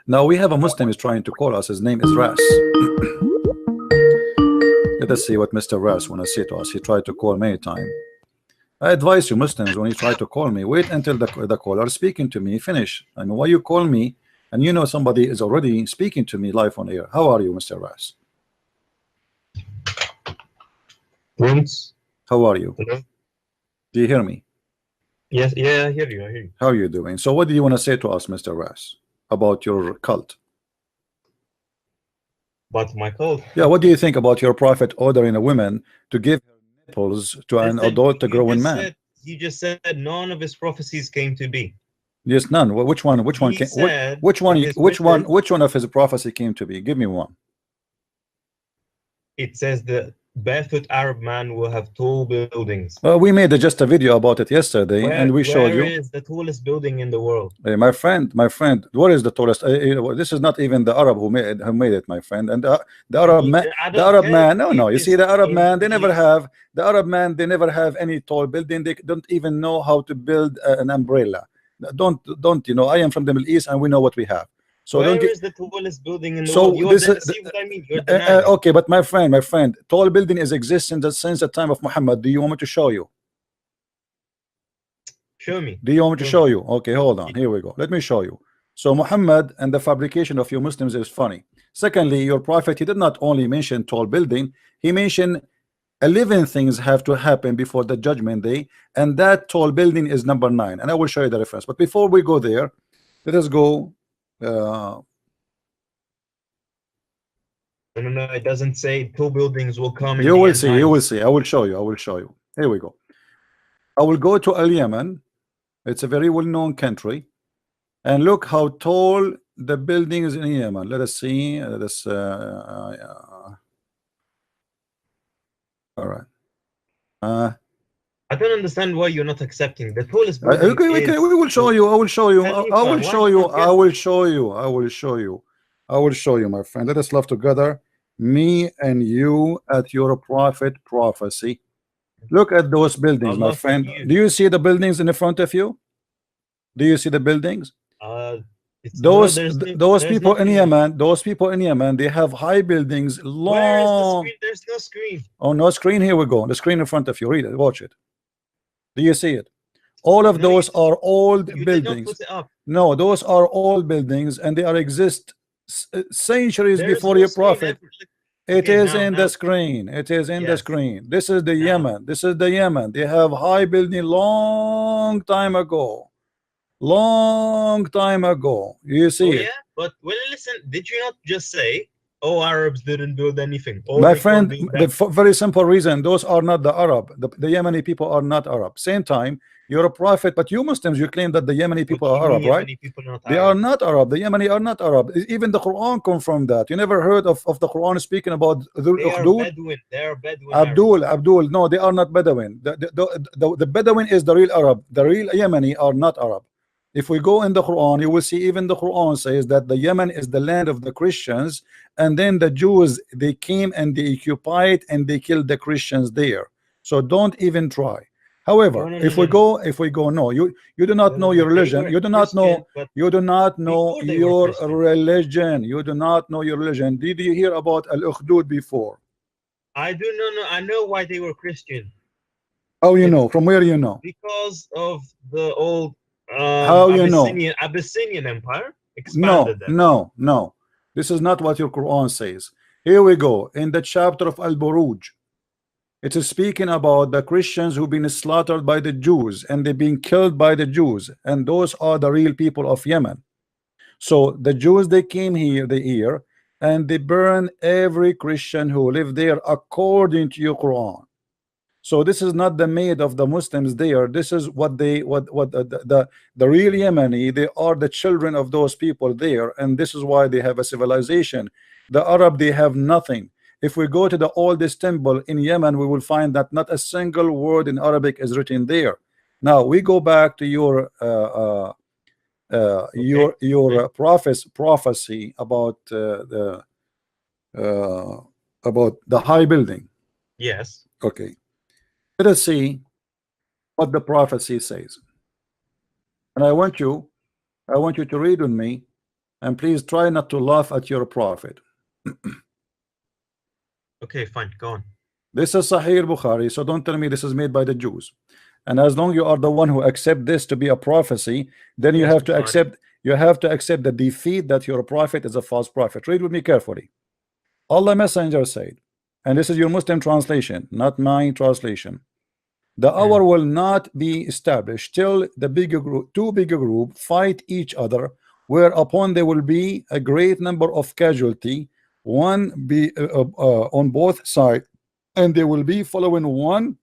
Now we have a Muslim is trying to call us. His name is Ras. Let us see what Mr. Ras want to say to us. He tried to call many times. I advise you Muslims, when you try to call me, wait until the caller speaking to me finish. I mean, why you call me and you know somebody is already speaking to me live on air? How are you, Mr. Ras? Prince. How are you? Hello? Do you hear me? Yes, yeah, I hear you. I hear you. How are you doing? So what do you want to say to us, Mr. Ras, about your cult? But my cult. Yeah, what do you think about your prophet ordering a woman to give her nipples to an Listen, adult to growing man? You just said none of his prophecies came to be. Yes, none. Which one? Which one He came? said Which one? in his Which one? wishes, Which one of his prophecy came to be? Give me one. it says the barefoot Arab man will have tall buildings. We made just a video about it yesterday, and we showed you. Where is the tallest building in the world? My friend, what is the tallest? This is not even the Arab who made it, my friend. And the Arab man, no. You see, the Arab man, they never have. The Arab man, they never have any tall building. They don't even know how to build an umbrella. Don't. You know, I am from the Middle East, and we know what we have. So where is the tallest building in the world? You see what I mean? You're denying. Okay, but my friend, tall building is existing since the time of Muhammad. Do you want me to show you? Show me. Do you want me to show you? Okay, hold on. Here we go. Let me show you. So Muhammad and the fabrication of you Muslims is funny. Secondly, your prophet, he did not only mention tall building, he mentioned 11 things have to happen before the judgment day, and that tall building is number 9. And I will show you the reference. But before we go there, let us go. No, it doesn't say tall buildings will come. You will see. You will see. I will show you. I will show you. Here we go. I will go to Al Yemen. It's a very well-known country, and look how tall the building is in Yemen. Let us see. All right. I don't understand why you're not accepting the tallest building. Okay, we will show you. I will show you. I will show you. I will show you. I will show you. I will show you, my friend. Let us love together, me and you, at your prophet prophecy. Look at those buildings, my friend. Do you see the buildings in the front of you? Do you see the buildings? Those people in Yemen, they have high buildings, long. Where is the screen? There's no screen. Oh, no screen. Here we go. The screen in front of you. Read it. Watch it. Do you see it? All of those are old buildings. No, those are old buildings, and they are exist centuries before your prophet. It is in the screen. It is in the screen. This is the Yemen. This is the Yemen. They have high building long time ago. Long time ago. You see it. Yeah, but well, listen, did you not just say, oh, Arabs didn't build anything? My friend, the very simple reason, those are not the Arab. The Yemeni people are not Arab. Same time, you're a prophet, but you Muslims, you claim that the Yemeni people are Arab, right? They are not Arab. The Yemeni are not Arab. Even the Quran confirmed that. You never heard of the Quran speaking about Dhul Ukhdud? They are Bedouin. Abdul. No, they are not Bedouin. The Bedouin is the real Arab. The real Yemeni are not Arab. If we go in the Quran, you will see even the Quran says that the Yemen is the land of the Christians, and then the Jews, they came and they occupied and they killed the Christians there. So don't even try. However, if we go, no, you do not know your religion. You do not know. You do not know your religion. You do not know your religion. Did you hear about Al-Ukhdud before? I do know. I know why they were Christian. Oh, you know. From where you know? Because of the old how you know? Abyssinian Empire expanded them. No. This is not what your Quran says. Here we go. In the chapter of Al-Buruj, it is speaking about the Christians who've been slaughtered by the Jews, and they've been killed by the Jews, and those are the real people of Yemen. So the Jews, they came here, and they burned every Christian who lived there according to your Quran. So this is not the made of the Muslims there. This is what the real Yemeni, they are the children of those people there, and this is why they have a civilization. The Arab, they have nothing. If we go to the oldest temple in Yemen, we will find that not a single word in Arabic is written there. Now we go back to your prophecy about the high building. Yes. Okay. Let us see what the prophecy says. And I want you to read with me And please try not to laugh at your prophet. Okay, fine, go on. This is Sahih Bukhari, so don't tell me this is made by the Jews. And as long you are the one who accept this to be a prophecy, then you Yes, have to Bukhari. accept the defeat that your prophet is a false prophet. Read with me carefully. Allah Messenger said, and this is your Muslim translation, not my translation. The hour will not be established till the bigger group, two bigger group fight each other, whereupon there will be a great number of casualty, one be on both sides, and they will be following one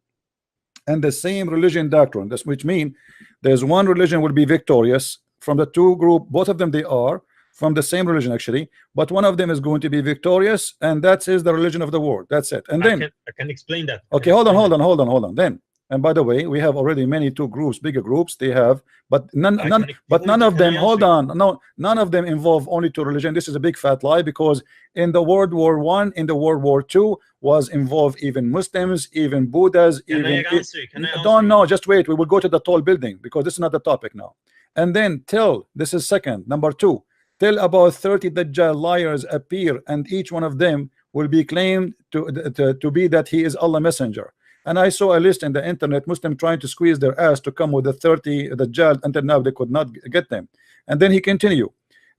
and the same religion doctrine. That's which mean there's one religion will be victorious from the two group, both of them they are from the same religion actually, but one of them is going to be victorious, and that is the religion of the world. That's it. And then I can explain that. okay, hold on. Then, and by the way, we have already many two groups, bigger groups. They have, but none of them. Hold on, no, none of them involve only two religion. This is a big fat lie, because in the World War I, in the World War II, was involved even Muslims, even Buddhas, Can even. I answer you? Can I answer Don't you? know. Just wait. We will go to the tall building because this is not the topic now. And then till this is second. Number two, till about 30 Dajjal liars appear, and each one of them will be claimed to be that he is Allah messenger. And I saw a list in the internet, Muslim trying to squeeze their ass to come with the 30 Dajjal, until now they could not get them. And then he continue,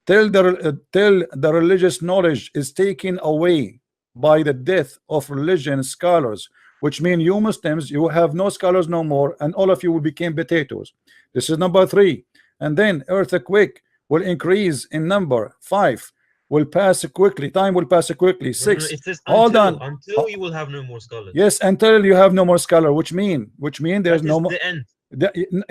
till the religious knowledge is taken away by the death of religion scholars, which mean you Muslims, you have no scholars no more, and all of you will become potatoes. This is number three. And then earthquake will increase in number. 5 will pass quickly. Time will pass quickly. 6. It says Hold on. Until you will have no more scholars. Yes, until you have no more scholar, which mean there's no more. The end.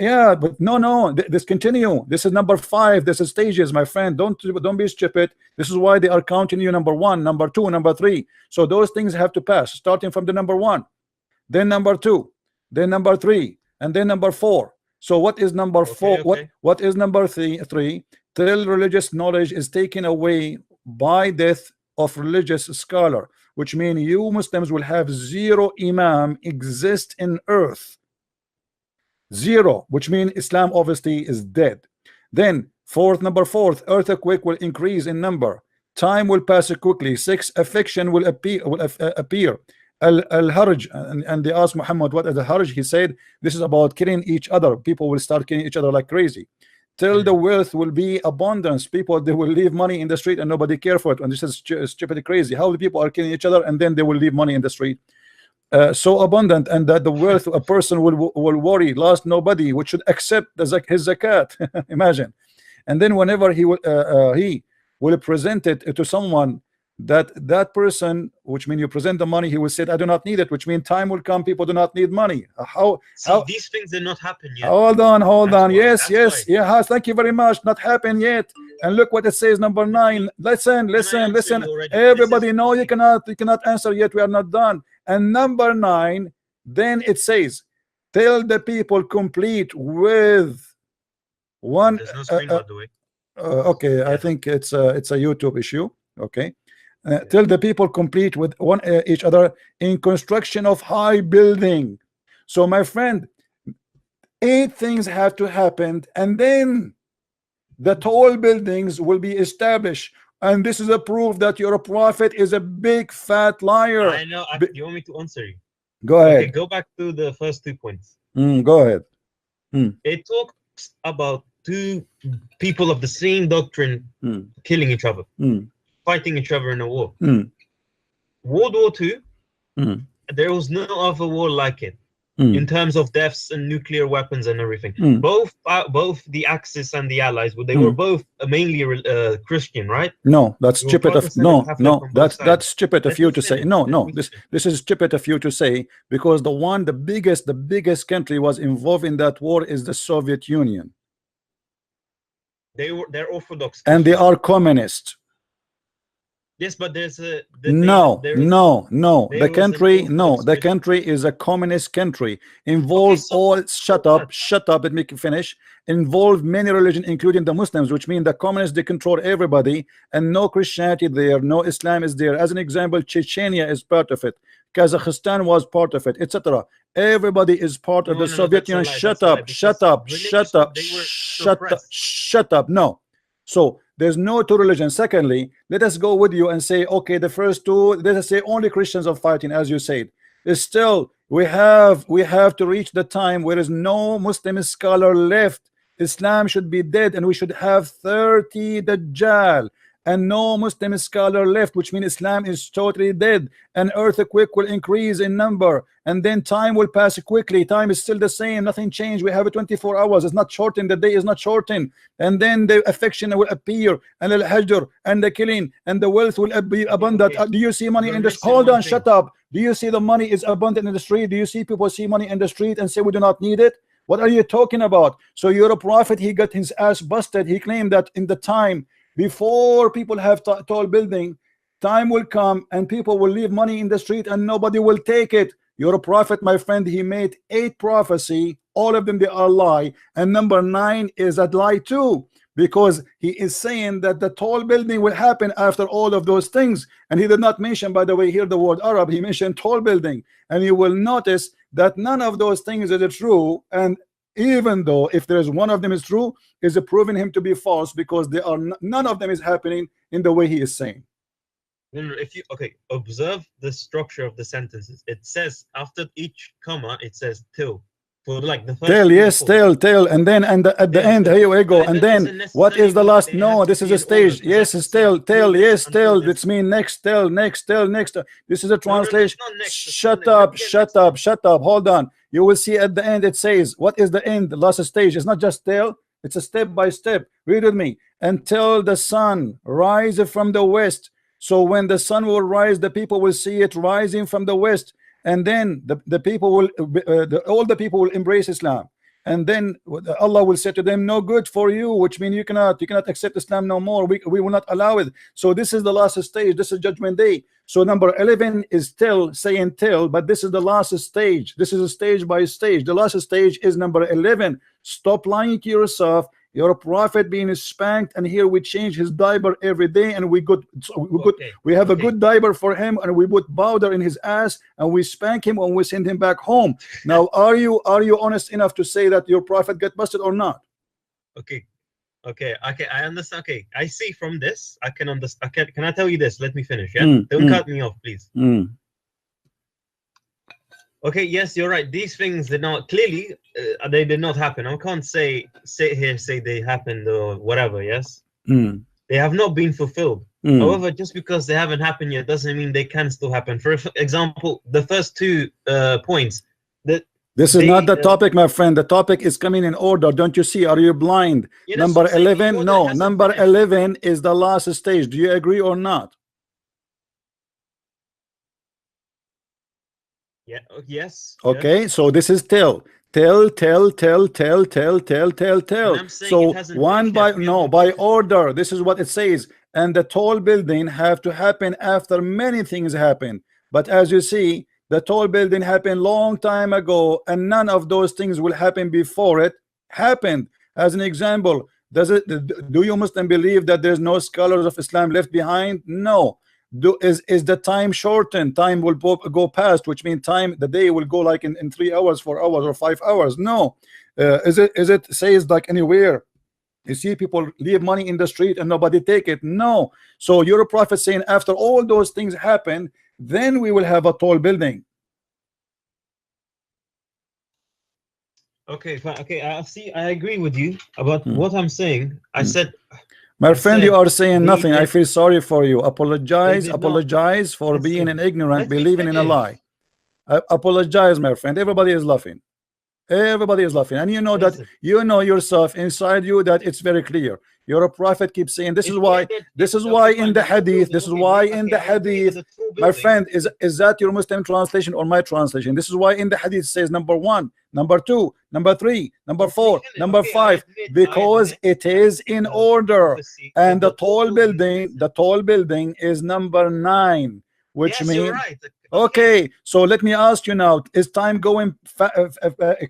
Yeah, but no. This continue. This is number 5. This is stages, my friend. Don't be stupid. This is why they are counting you number 1, number 2, number 3. So those things have to pass, starting from the number 1, then number 2, then number 3, and then number 4. So what is number 4? Okay. What is number 3? Till religious knowledge is taken away by death of religious scholar, which means you Muslims will have 0 imam exist in earth. 0, which means Islam obviously is dead. Then number 4, earthquake will increase in number. Time will pass quickly. 6, affliction will appear. Al-Harj, and they asked Muhammad what is the Harj. He said this is about killing each other. People will start killing each other like crazy. Till the wealth will be abundance. People, they will leave money in the street and nobody care for it. And this is stupid crazy. How the people are killing each other and then they will leave money in the street. So abundant, and that the wealth a person will worry, lost nobody, which should accept his zakat. Imagine. And then whenever he will present it to someone, that person, which means you present the money, he will say I do not need it, which means time will come, people do not need money. How these things did not happen yet. Hold on. Yes, thank you very much. Not happened yet. And look what it says, number 9. Listen. Everybody know you cannot answer yet. We are not done. And number 9, then it says, till the people complete with one. There's no screen, by the way. Okay, yeah. I think it's a YouTube issue. Okay. Till the people complete with one each other in construction of high building. So my friend, 8 things have to happen, and then the tall buildings will be established. And this is a proof that your prophet is a big fat liar. I know. You want me to answer you? Go ahead. Okay, go back to the first 2 points. Go ahead. It talks about 2 people of the same doctrine killing each other. Fighting each other in a war. World War II, there was no other war like it in terms of deaths and nuclear weapons and everything. Both the Axis and the Allies, they were both mainly Christian, right? No, that's stupid. That's stupid of you to say. No. This is stupid of you to say, because the biggest country was involved in that war is the Soviet Union. They're Orthodox Christians. And they are communist. Yes, but there's a no. The country is a communist country. Involves all. Shut up. Let me finish. Involve many religions, including the Muslims, which mean the communists, they control everybody, and no Christianity there, no Islam is there. As an example, Chechnya is part of it. Kazakhstan was part of it, etc. Everybody is part of the Soviet Union. Shut up. No. So there's no two religions. Secondly, let us go with you and say, okay, the first two, let us say only Christians are fighting, as you said. It's still, we have to reach the time where there is no Muslim scholar left. Islam should be dead, and we should have 30 Dajjal and no Muslim scholar left, which means Islam is totally dead. An earthquake will increase in number, and then time will pass quickly. Time is still the same, nothing changed. We have a 24 hours, it's not shortened, the day is not shortened. And then the affection will appear, and the hajr and the killing and the wealth will be abundant. Do you see money in the hold on, shut up. Do you see the money is abundant in the street? Do you see people see money in the street and say we do not need it? What are you talking about? So you're a prophet, he got his ass busted. He claimed that in the time before people have tall building, time will come and people will leave money in the street and nobody will take it. You're a prophet, my friend. He made 8 prophecy, all of them they are lie, and number 9 is a lie too, because he is saying that the tall building will happen after all of those things. And he did not mention, by the way, here the word Arab. He mentioned tall building, and you will notice that none of those things are true. And even though if there's one of them is true, is proving him to be false, because they are none of them is happening in the way he is saying. If you observe the structure of the sentences, it says after each comma it says till, for like the first till, yes, till, and then at the end, here we go. And then what is the last? No, this is a stage. Yes, still, till, yes, till. It's mean next, till, next, till, next. This is a translation. Shut up, shut up, shut up. Hold on. You will see at the end it says, what is the end? The last stage. It's not just till, it's a step by step. Read with me. Until the sun rises from the west. So when the sun will rise, the people will see it rising from the west, and then the people will all the people will embrace Islam. And then Allah will say to them, no good for you, which means you cannot accept Islam no more. We will not allow it. So this is the last stage. This is judgment day. So number 11 is till, saying till, but this is the last stage. This is a stage by stage. The last stage is number 11. Stop lying to yourself. You're a prophet being spanked, and here we change his diaper every day, and we have a good diaper for him, and we put powder in his ass, and we spank him, and we send him back home. Now, are you honest enough to say that your prophet get busted or not? Okay, I understand. Okay, I see from this, I can understand. Can I tell you this? Let me finish. Yeah, don't cut me off, please. Okay, yes, you're right. These things did not clearly they did not happen. I can't sit here say they happened or whatever. Yes, they have not been fulfilled. However, just because they haven't happened yet doesn't mean they can still happen. For example, the first 2 points that this is not the topic, my friend. The topic is coming in order. Don't you see? Are you blind? Number 11, no, number 11 is the last stage. Do you agree or not? Yeah. Yes. Okay. Yes. So this is till. So one by order. This is what it says. And the tall building have to happen after many things happen. But as you see, the tall building happened long time ago, and none of those things will happen before it happened. As an example, do you Muslim believe that there's no scholars of Islam left behind? No. Is the time shortened? Time will go past, which means the day will go like in 3 hours, 4 hours, or 5 hours? No. Is it says like anywhere you see people leave money in the street and nobody take it? No. So you're a prophet saying after all those things happen, then we will have a tall building. Okay, fine. Okay, I agree with you about what I'm saying. I said, my friend, you are saying nothing. I feel sorry for you. Apologize for being an ignorant, believing in a lie. Apologize, my friend. Everybody is laughing. Everybody is laughing, and you know that you know yourself inside you that it's very clear. You're a prophet, keep saying this is why in the hadith, my friend, is that your Muslim translation or my translation? This is why in the hadith says number 1, number 2, number 3, number 4, number 5, because it is in order. And the tall building is number 9, which means Okay, so let me ask you now, is time going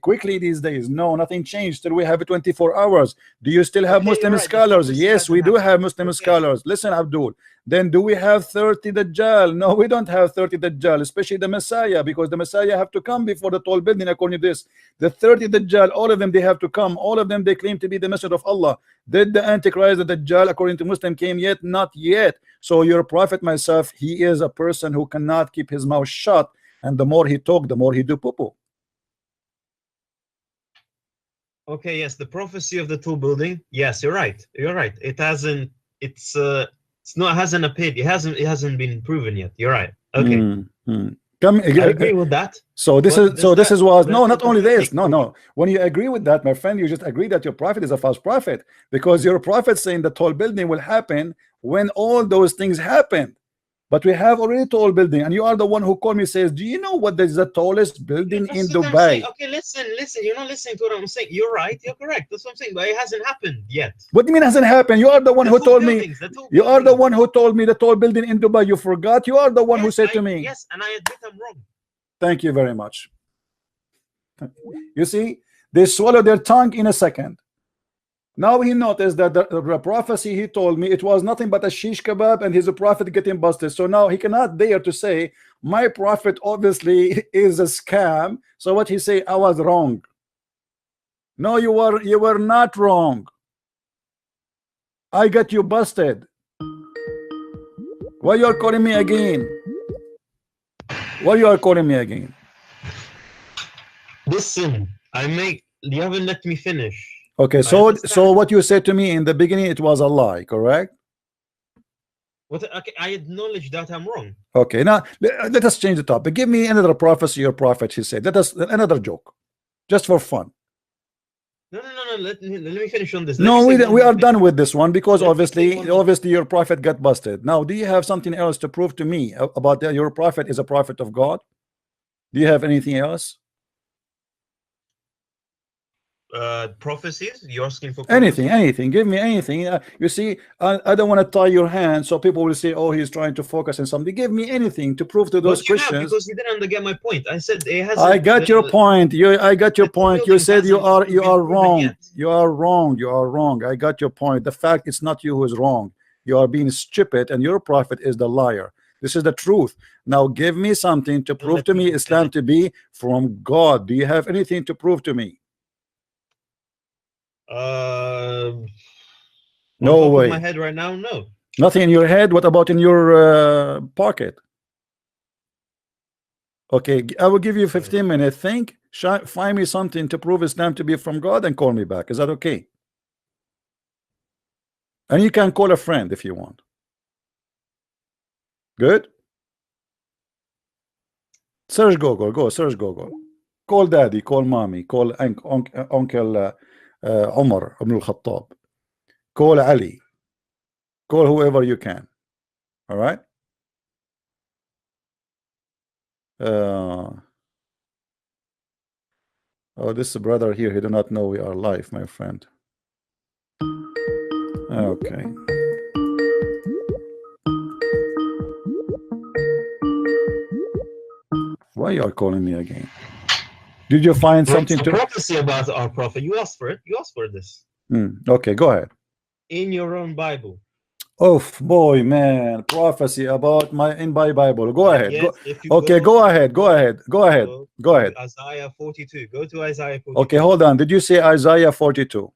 quickly these days? No, nothing changed. Still we have 24 hours. Do you still have Muslim right. scholars? Yes, we do have Muslim scholars. Listen, Abdul, then do we have 30 Dajjal? No, we don't have 30 Dajjal, especially the Messiah, because the Messiah have to come before the tall building. According to this, the 30 Dajjal, all of them, they have to come. All of them, they claim to be the messenger of Allah. Did the Antichrist, the Dajjal, according to Muslim, came yet? Not yet. So your prophet, myself, he is a person who cannot keep his mouth shut, and the more he talk, the more he do poo-poo. Okay, yes, the prophecy of the tall building. Yes, you're right. You're right. It hasn't. It's not. It hasn't appeared. It hasn't been proven yet. You're right. Okay. Come, I agree with that. So this is so. This is was no, not only this. prophetic? No. When you agree with that, my friend, you just agree that your prophet is a false prophet, because your prophet saying the tall building will happen when all those things happen. But we have already tall building, and you are the one who called me, says, do you know what is the tallest building in That's what I'm Dubai? saying. Okay, listen. You're not listening to what I'm saying. You're right. You're correct. That's what I'm saying. But it hasn't happened yet. What do you mean hasn't happened? You are the one The who tall told me. buildings, the tall You are the buildings. one who told me the tall building in Dubai. You forgot. You are the one who said to me. Yes, and I admit I'm wrong. Thank you very much. You see, they swallow their tongue in a second. Now he noticed that the prophecy he told me, it was nothing but a shish kebab, and his prophet getting busted. So now he cannot dare to say my prophet obviously is a scam. So what he say? I was wrong. No, you were not wrong. I got you busted. Why you are calling me again? Why you are calling me again? Listen, you haven't let me finish. Okay, so what you said to me in the beginning, it was a lie, correct? Okay, I acknowledge that I'm wrong. Okay, now let us change the topic. Give me another prophecy or prophet, he said. Let us another joke, just for fun. No. Let me finish on this. No, we are done with this one, because obviously your prophet got busted. Now, do you have something else to prove to me about that your prophet is a prophet of God? Do you have anything else? Prophecies? You're asking for prophecies? Anything. Give me anything. You see, I don't want to tie your hand, so people will say, oh, he's trying to focus on something. Give me anything to prove to those Christians. Because you didn't get my point. I said it hasn't. I got your point. I got your point. You said you are wrong. You are wrong. I got your point. The fact it's not you who is wrong. You are being stupid, and your prophet is the liar. This is the truth. Now give me something to prove to me Islam to be from God. Do you have anything to prove to me? No way. My head right now, no. Nothing in your head. What about in your pocket? Okay, I will give you 15 minutes. Think, find me something to prove Islam to be from God, and call me back. Is that okay? And you can call a friend if you want. Good. Search Google. Go search Google. Call daddy. Call mommy. Call uncle Umar ibn al-Khattab. Call Ali. Call whoever you can. All right. Oh, this brother here, he do not know we are live, my friend. Okay. Why you are calling me again? Did you find something to prophecy about our prophet? You asked for it. You asked for this. Okay, go ahead. In your own Bible. Oh boy, man, prophecy about my Bible. Go ahead. Yes, go ahead. Go ahead. Isaiah 42. Go to Isaiah 42. Okay, hold on. Did you say Isaiah 42?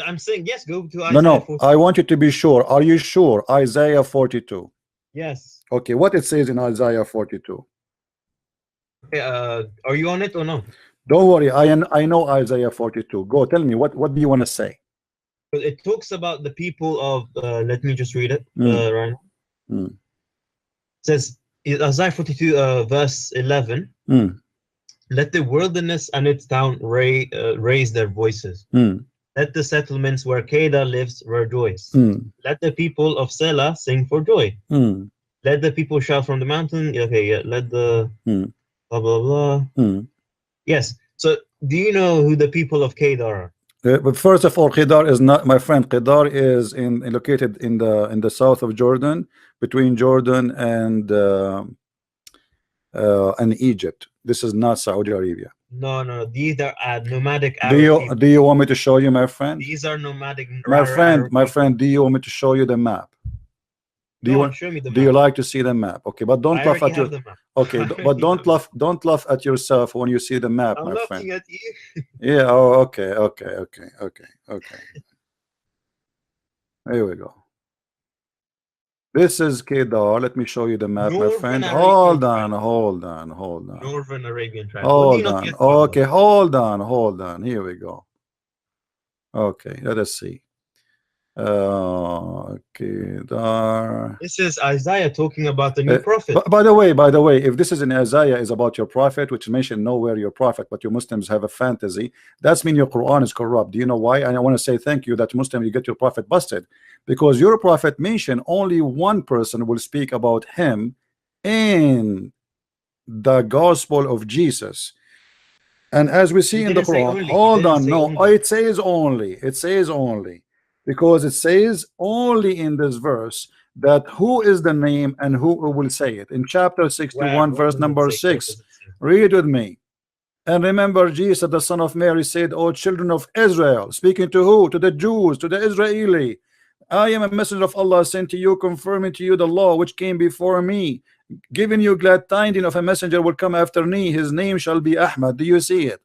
I'm saying yes. Go to Isaiah. No. 42. I want you to be sure. Are you sure? Isaiah 42. Yes. Okay, what it says in Isaiah 42? Okay, are you on it or no? Don't worry. I know Isaiah 42. Go tell me what do you want to say? It talks about the people of let me just read it right now. It says Isaiah 42 verse 11, let the wilderness and its town raise their voices. Let the settlements where Kedar lives rejoice. Let the people of Selah sing for joy. Let the people shout from the mountain. Okay, yeah, let the blah blah blah. Yes. So do you know who the people of Kedar are? But first of all, Qidar is not my friend. Qidar is located in the south of Jordan, between Jordan and Egypt. This is not Saudi Arabia. No, these are nomadic Do Arab you people. do you want me to show you, my friend? These are nomadic My friend, Arab my people. friend, do you want me to show you the map? Do you Go on, want? show me the Do you map. like to see the map? Okay, but don't I laugh already at your. have the map. Okay, I but already don't have the laugh. Don't laugh at yourself when you see the map, I'm my laughing friend. at you. Yeah. Oh, okay. Here we go. This is Kedar. Let me show you the map, my friend. Northern Arabian Hold on, tribes. hold on, hold on. Northern Arabian tribes. What do you Hold not on. get about Okay, them? hold on, hold on. Here we go. Okay, let us see. Kedar. This is Isaiah talking about the new prophet. By the way, if this is in Isaiah is about your prophet, which mentioned nowhere your prophet, but you Muslims have a fantasy, that's mean your Quran is corrupt. Do you know why? And I want to say thank you that Muslim you get your prophet busted, because your prophet mentioned only one person will speak about him in the gospel of Jesus. And as we see He in the didn't say Quran, only. He hold didn't on, say no, only. it says only. It says only. Because it says only in this verse that who is the name and who will say it. In chapter 61, Where verse does it number say? Where 6. does it say? Read with me. And remember, Jesus, the son of Mary, said, O children of Israel, speaking to who? To the Jews, to the Israeli. I am a messenger of Allah sent to you, confirming to you the law which came before me, giving you glad tidings of a messenger will come after me. His name shall be Ahmad. Do you see it?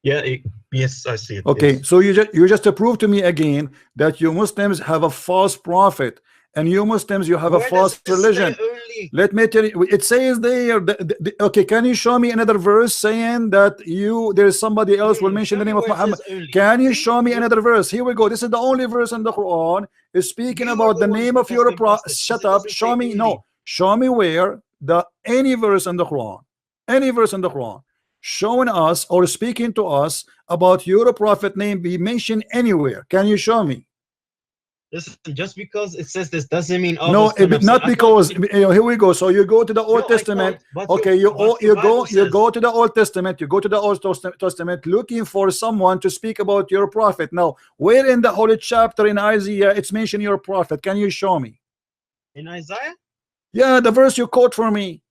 Yeah, yes, I see it. Okay, Yes. so you just prove to me again that you Muslims have a false prophet, and you Muslims you have a Where does false it say religion. only? Let me tell you, it says there. Okay, can you show me another verse saying that there's somebody else will mention Show the me name of where it Muhammad? says only. Can you See, show me another verse? Here we go. This is the only verse in the Quran is speaking you are about the the one name who of has your been prophet. busted because Shut it up. doesn't say Show me. only. No. Show me where any verse in the Quran, any verse in the Quran, showing us or speaking to us about your prophet name be mentioned anywhere. Can you show me? Listen, just because it says this doesn't mean No, others can have said. not because here we go. So you go to the Old No, I Testament. can't. But Okay, you your Bible you says. go to the Old Testament. You go to the Old Testament looking for someone to speak about your prophet. Now, where in the holy chapter in Isaiah it's mentioned your prophet? Can you show me? In Isaiah? Yeah, the verse you quote for me.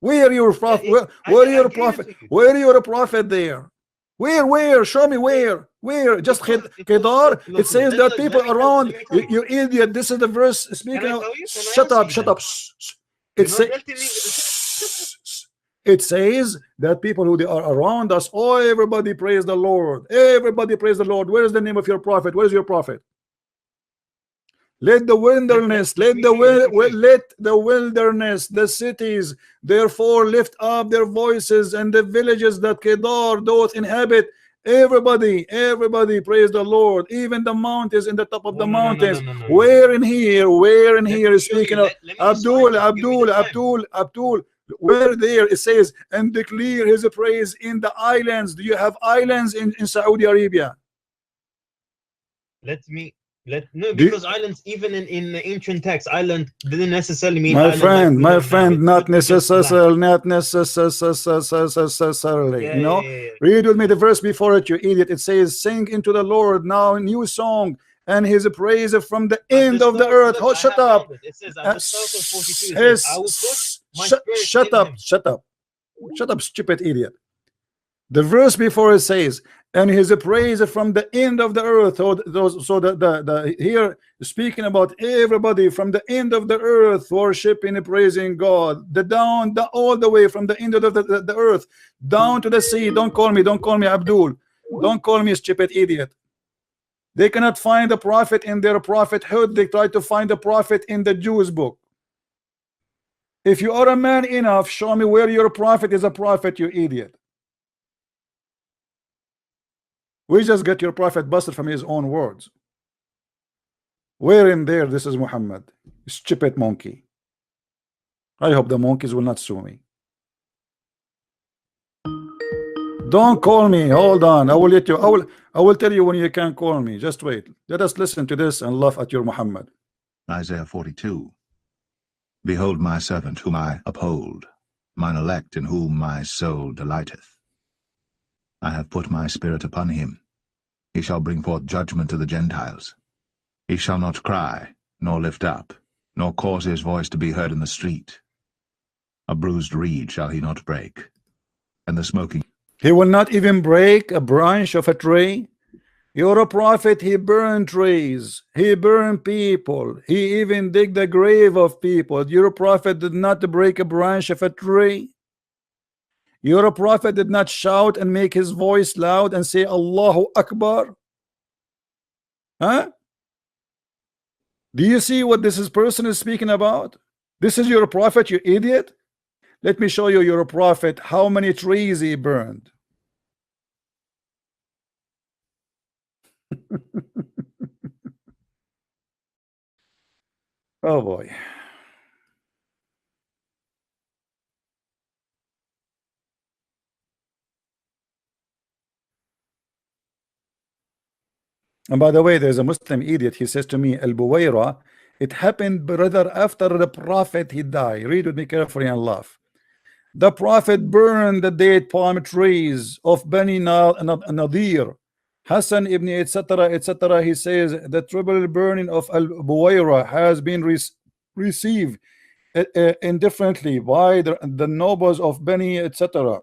Where your prophet? Yeah, Where I your gave it prophet? to you. Where your prophet there? Where? Show me where. Where? Just Kedar. It Look. says that people Let around. me tell you. You idiot. This is the verse Can speaking I of. tell you? Can I Shut answer up. you Shut then? up. You're It not say, letting me. it says that people who they are around us. Oh, everybody praise the Lord. Everybody praise the Lord. Where is the name of your prophet? Where is your prophet? Let the wilderness, Let me show you. let the wilderness, the cities, therefore lift up their voices, and the villages that Kedar doth inhabit. Everybody praise the Lord. Even the mountains in the top of the Oh, no. mountains. Where in Let here me is show you. speaking of Let me recite it. Give me the time. Abdul. Where there it says, and declare his praise in the islands. Do you have islands in Saudi Arabia? No, Do you, because islands, even in the ancient text, island didn't necessarily mean My island like friend, we know now. It not could be just land. necessarily, necessarily. Yeah. Read with me the verse before it, you idiot. It says, "Sing into the Lord now a new song, and His praise from the At the end of the start, earth." look, Oh, I shut have up! found it. It says at the start of 42, it says, I will put my spirit Shut in up! him. Shut up, stupid idiot. The verse before it says, and his praise from the end of the earth. So the here speaking about everybody from the end of the earth worshiping and praising God. All the way from the end of the earth down to the sea. Don't call me Abdul. Don't call me a stupid idiot. They cannot find a prophet in their prophethood. They try to find a prophet in the Jews book. If you are a man enough, show me where your prophet is a prophet, you idiot. We just get your prophet busted from his own words. Where in there this is Muhammad? Stupid monkey. I hope the monkeys will not sue me. Don't call me. Hold on. I will let you. I will tell you when you can call me. Just wait. Let us listen to this and laugh at your Muhammad. Isaiah 42. Behold my servant whom I uphold, mine elect in whom my soul delighteth. I have put my spirit upon him. He shall bring forth judgment to the Gentiles. He shall not cry, nor lift up, nor cause his voice to be heard in the street. A bruised reed shall he not break, and the smoking. He will not even break a branch of a tree. You're a prophet. He burned trees. He burned people. He even dig the grave of people. Your prophet did not break a branch of a tree. Your prophet did not shout and make his voice loud and say Allahu Akbar. Huh? Do you see what this person is speaking about? This is your prophet, you idiot. Let me show you your prophet how many trees he burned. Oh boy. And by the way, there's a Muslim idiot. He says to me, Al Buwaira, it happened, brother, after the prophet he died. Read with me carefully and laugh. The prophet burned the date palm trees of Bani Nadir, Hassan ibn etc. etc. He says the triple burning of Al Buwaira has been received indifferently by the nobles of Bani etc.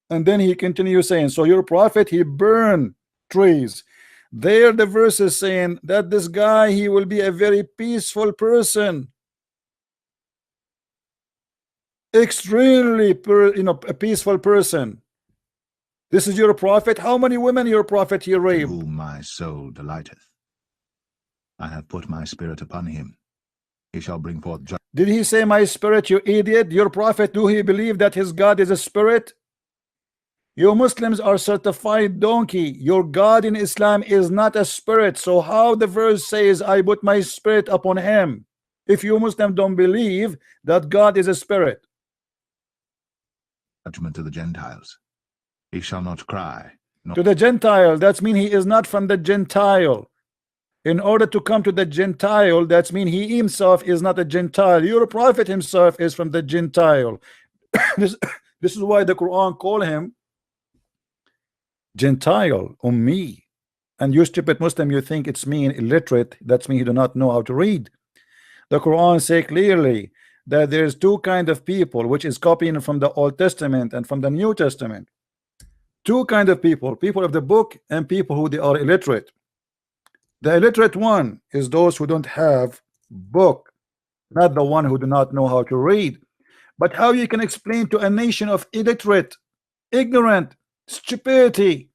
And then he continues saying, so your prophet he burned trees. There the verse is saying that this guy he will be a very peaceful person, extremely a peaceful person. This is your prophet. How many women your prophet he raped? Whom my soul delighteth. I have put my spirit upon him. He shall bring forth judgment. Did he say my spirit, you idiot? Your prophet, do he believe that his God is a spirit? You Muslims are certified donkey. Your God in Islam is not a spirit. So how the verse says I put my spirit upon him, if you Muslims don't believe that God is a spirit? Judgment to the Gentiles. He shall not cry. To the Gentile, that means he is not from the Gentile. In order to come to the Gentile, that means he himself is not a Gentile. Your prophet himself is from the Gentile. this is why the Quran call him Gentile, Ummi. And you stupid Muslim, you think it's mean illiterate. That's mean you do not know how to read. The Quran say clearly that there's two kind of people, which is copying from the Old Testament and from the New Testament. Two kind of people of the book and people who they are illiterate. The illiterate one is those who don't have book, not the one who do not know how to read. But how you can explain to a nation of illiterate, ignorant, stupidity?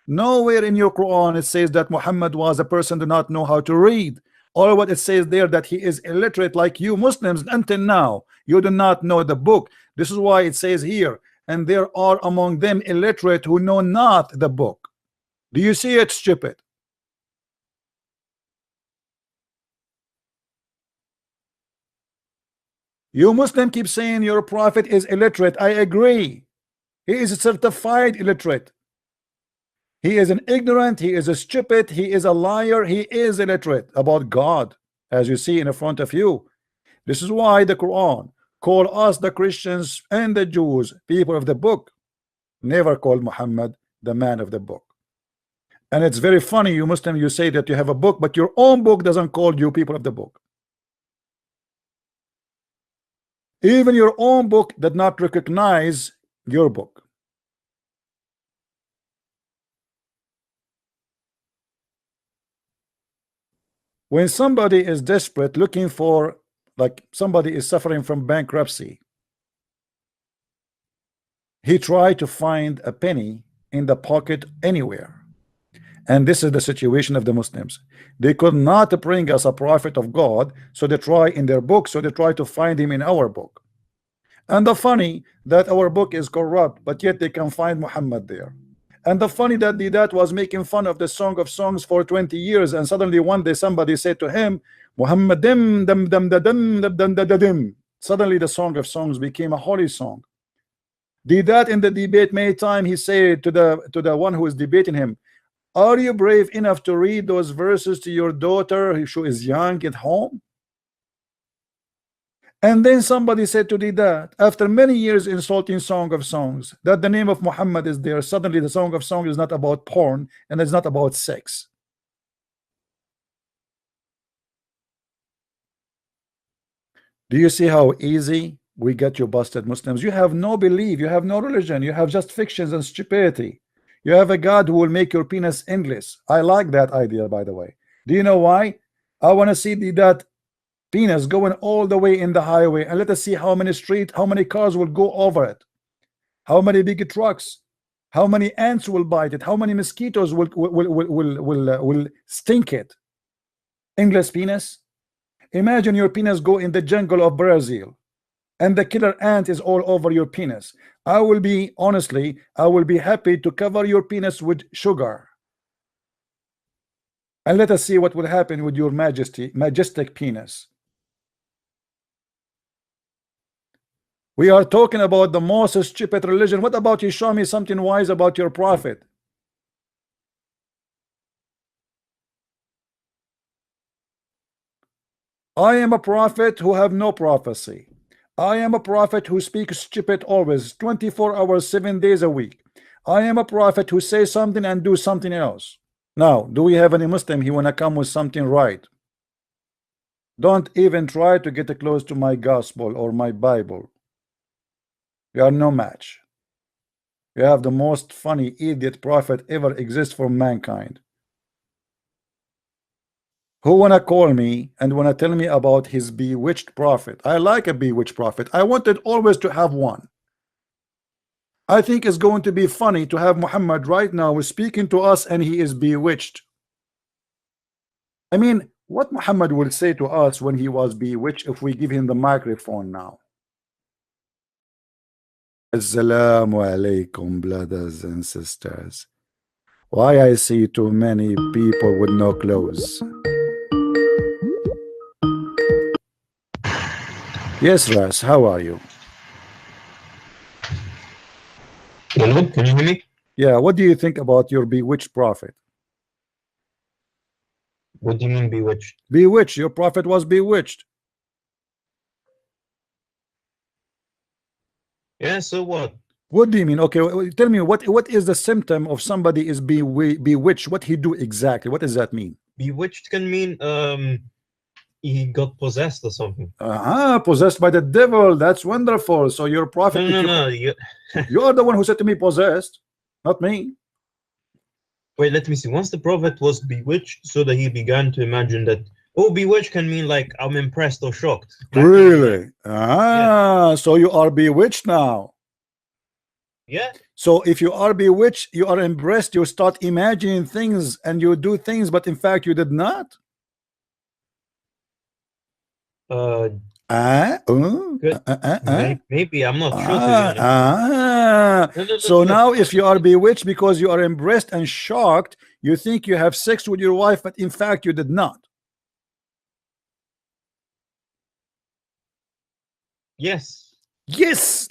Nowhere in your Quran it says that Muhammad was a person do not know how to read. All what it says there that he is illiterate like you Muslims. Until now you do not know the book. This is why it says here, and there are among them illiterate who know not the book. Do you see it, stupid? You Muslim keep saying your prophet is illiterate. I agree. He is a certified illiterate. He is an ignorant, he is a stupid, he is a liar, he is illiterate about God, as you see in front of you. This is why the Quran call us the Christians and the Jews people of the book, never call Muhammad the man of the book. And it's very funny, you Muslim, you say that you have a book, but your own book doesn't call you people of the book. Even your own book did not recognize your book. When somebody is desperate looking for, like somebody is suffering from bankruptcy, he tried to find a penny in the pocket anywhere. And this is the situation of the Muslims. They could not bring us a prophet of God, so they try in their book, so they try to find him in our book. And the funny that our book is corrupt, but yet they can find Muhammad there. And the funny that was making fun of the Song of Songs for 20 years, and suddenly one day somebody said to him, Muhammad dim dum dum da dum dum dum da dim. Suddenly the Song of Songs became a holy song. Did that in the debate many times. He said to the one who is debating him, are you brave enough to read those verses to your daughter who is young at home? And then somebody said to that after many years insulting Song of Songs, that the name of Muhammad is there. Suddenly the Song of Songs is not about porn and it's not about sex. Do you see how easy we get you busted, Muslims? You have no belief, you have no religion, you have just fictions and stupidity. You have a God who will make your penis endless. I like that idea, by the way. Do you know why? I want to see that penis going all the way in the highway, and let us see how many how many cars will go over it, how many big trucks, how many ants will bite it, how many mosquitoes will stink it. Endless penis. Imagine your penis go in the jungle of Brazil and the killer ant is all over your penis. I will be, honestly, I will be happy to cover your penis with sugar. And let us see what will happen with your majestic penis. We are talking about the most stupid religion. What about you? Show me something wise about your prophet. I am a prophet who have no prophecy. I am a prophet who speaks stupid always, 24 hours, 7 days a week. I am a prophet who says something and do something else. Now, do we have any Muslim who wanna come with something right? Don't even try to get close to my gospel or my Bible. You are no match. You have the most funny idiot prophet ever exist for mankind. Who wanna call me and wanna tell me about his bewitched prophet? I like a bewitched prophet. I wanted always to have one. I think it's going to be funny to have Muhammad right now speaking to us and he is bewitched. I mean, what Muhammad will say to us when he was bewitched if we give him the microphone now? Assalamu alaikum, brothers and sisters. Why I see too many people with no clothes? Yes, Ras, how are you? Hello, can you hear me? Yeah, what do you think about your bewitched prophet? What do you mean bewitched? Bewitched, your prophet was bewitched. Yeah, so what? What do you mean? Okay, tell me what is the symptom of somebody is bewitched? What he do exactly? What does that mean? Bewitched can mean he got possessed or something. Possessed by the devil. That's wonderful. So your prophet, No. You are the one who said to me possessed, not me. Wait, let me see. Once the prophet was bewitched, so that he began to imagine that, oh, bewitched can mean like I'm impressed or shocked. Really? Yeah. So you are bewitched now. Yeah. So if you are bewitched, you are impressed, you start imagining things and you do things, but in fact you did not. Maybe I'm not sure, to be honest. So now if you are bewitched because you are impressed and shocked, you think you have sex with your wife, but in fact you did not. Yes.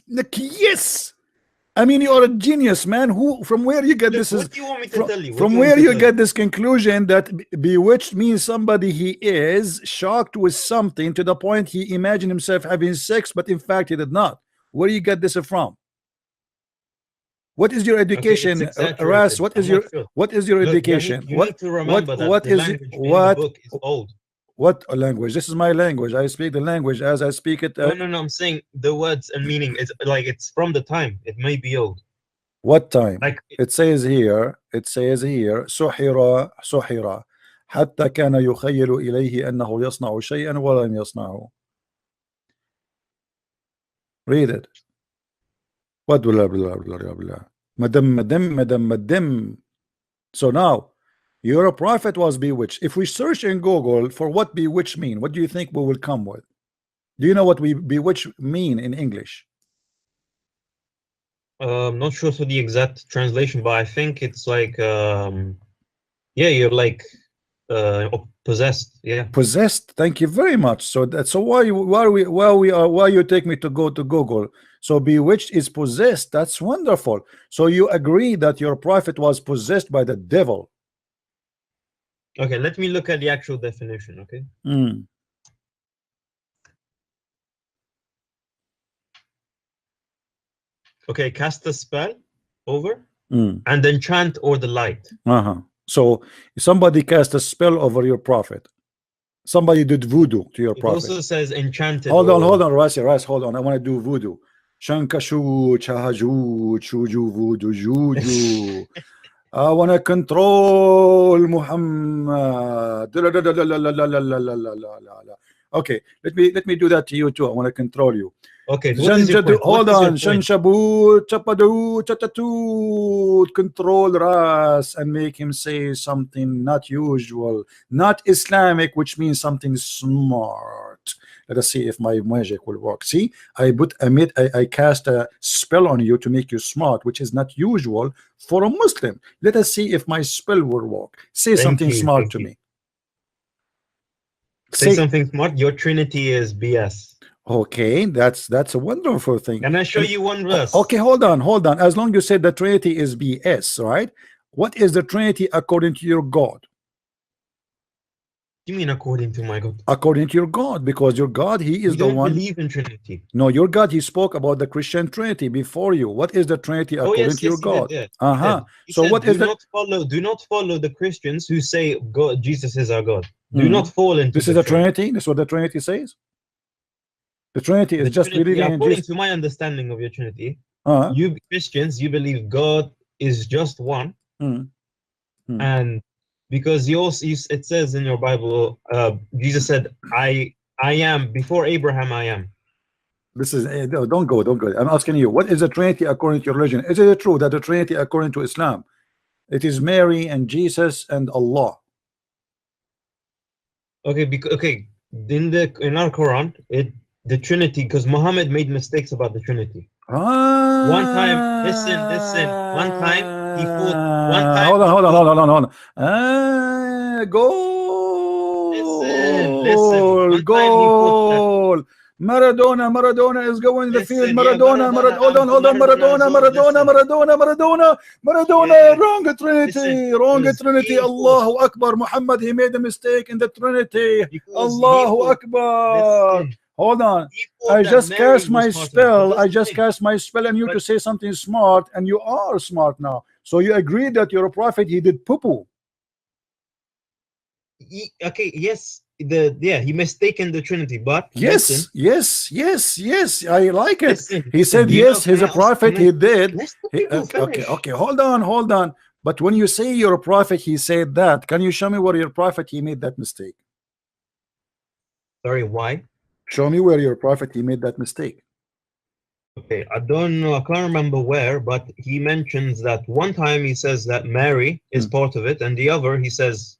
Look, yes. I mean, you are a genius, man. From where you get this? What do you want me to tell you? From where you get this conclusion that bewitched means somebody he is shocked with something to the point he imagined himself having sex, but in fact he did not. Where you get this from? What is your education, Ras? What is your education? You need to remember that the language in the book is old. What language? This is my language. I speak the language as I speak it. No. I'm saying the words and meaning is like it's from the time. It may be old. What time? Like it says here. سحر حتى كان يخيل إليه أنه يصنع شيئا ولم يصنعه. Read it. What blah blah blah blah blah. Madam. So now your prophet was bewitched. If we search in Google for what bewitched mean, what do you think we will come with? Do you know what we bewitched mean in English? I'm not sure for the exact translation, but I think it's like yeah, you're like possessed. Yeah, possessed. Thank you very much. So that's why you take me to go to Google. So bewitched is possessed. That's wonderful. So you agree that your prophet was possessed by the devil? Okay, let me look at the actual definition. Okay. Okay, cast a spell over and then chant or the light. So somebody cast a spell over your prophet. Somebody did voodoo to your It prophet. also says enchanted. Hold on, Ras, hold on. I want to do voodoo. Shankashu, Chahaju, Chuju, voodoo, Juju. I want to control Muhammad. Okay, let me do that to you too. I want to control you. Okay, what is your point? Hold on. Shanshabu, Chapadu, Chatatu, control Ras and make him say something not usual, not Islamic, which means something smart. Let us see if my magic will work. See, I cast a spell on you to make you smart, which is not usual for a Muslim. Let us see if my spell will work. Say something smart to me. Say something smart. Your Trinity is BS. Okay, that's a wonderful thing. Can I show you one verse? Okay, hold on. As long as you said the Trinity is BS, right? What is the Trinity according to your God? You mean according to my God? According to your God, because your God, He is the one. You don't believe in Trinity. No, your God, He spoke about the Christian Trinity before you. What is the Trinity according to your God? So what is that? Do not follow the Christians who say God, Jesus is our God. Do not fall into this is the Trinity. This is what the Trinity says. The Trinity is just believing in according Jesus. to my understanding of your Trinity, you Christians, you believe God is just one, and because it says in your Bible, Jesus said, I am, before Abraham I am. This is don't go. I'm asking you, what is the Trinity according to your religion? Is it true that the Trinity according to Islam, it is Mary and Jesus and Allah? Okay, in our Quran, the Trinity, because Muhammad made mistakes about the Trinity. One time, listen. One time he fought. One time. Hold on. Goal. Goal. Maradona is going in the field. Maradona. Wrong Trinity. Allahu Akbar. Muhammad, he made a mistake in the Trinity. Allahu Akbar. Hold on. I just cast my spell. And you to say something smart, and you are smart now. So you agree that you're a prophet. He did poo-poo. Okay, yes. He mistaken the Trinity, but yes, I like it. He said yes, he's a prophet. He did. Okay, hold on. But when you say you're a prophet, he said that. Can you show me where your prophet he made that mistake? Sorry, why? Show me where your prophet he made that mistake. Okay, I don't know. I can't remember where, but he mentions that one time he says that Mary is part of it, and the other he says,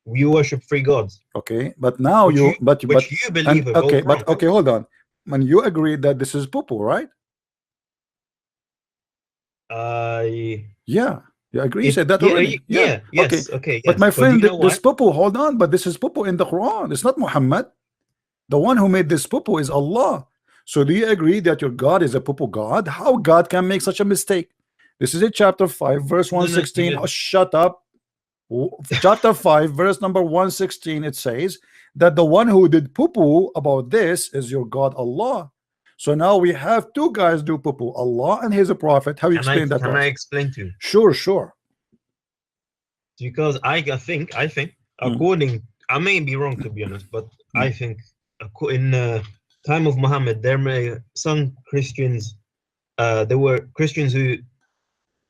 "We worship three gods." Okay, but now you believe. Okay, hold on. When you agree that this is poo-poo, right? Yeah, you agree. You said that already. Yes. Okay. But my friend, this poo-poo. Hold on, but this is poo-poo in the Quran. It's not Muhammad. The one who made this poo-poo is Allah. So do you agree that your God is a poo-poo God? How God can make such a mistake? This is in chapter 5, verse 116. Oh, shut up. Chapter 5, verse number 116. It says that the one who did poo-poo about this is your God, Allah. So now we have two guys do poo-poo, Allah and his prophet. How you explain that? Can I explain to you? Sure. Because I think according, I may be wrong to be honest, but I think in time of Muhammad, there may some Christians, there were Christians who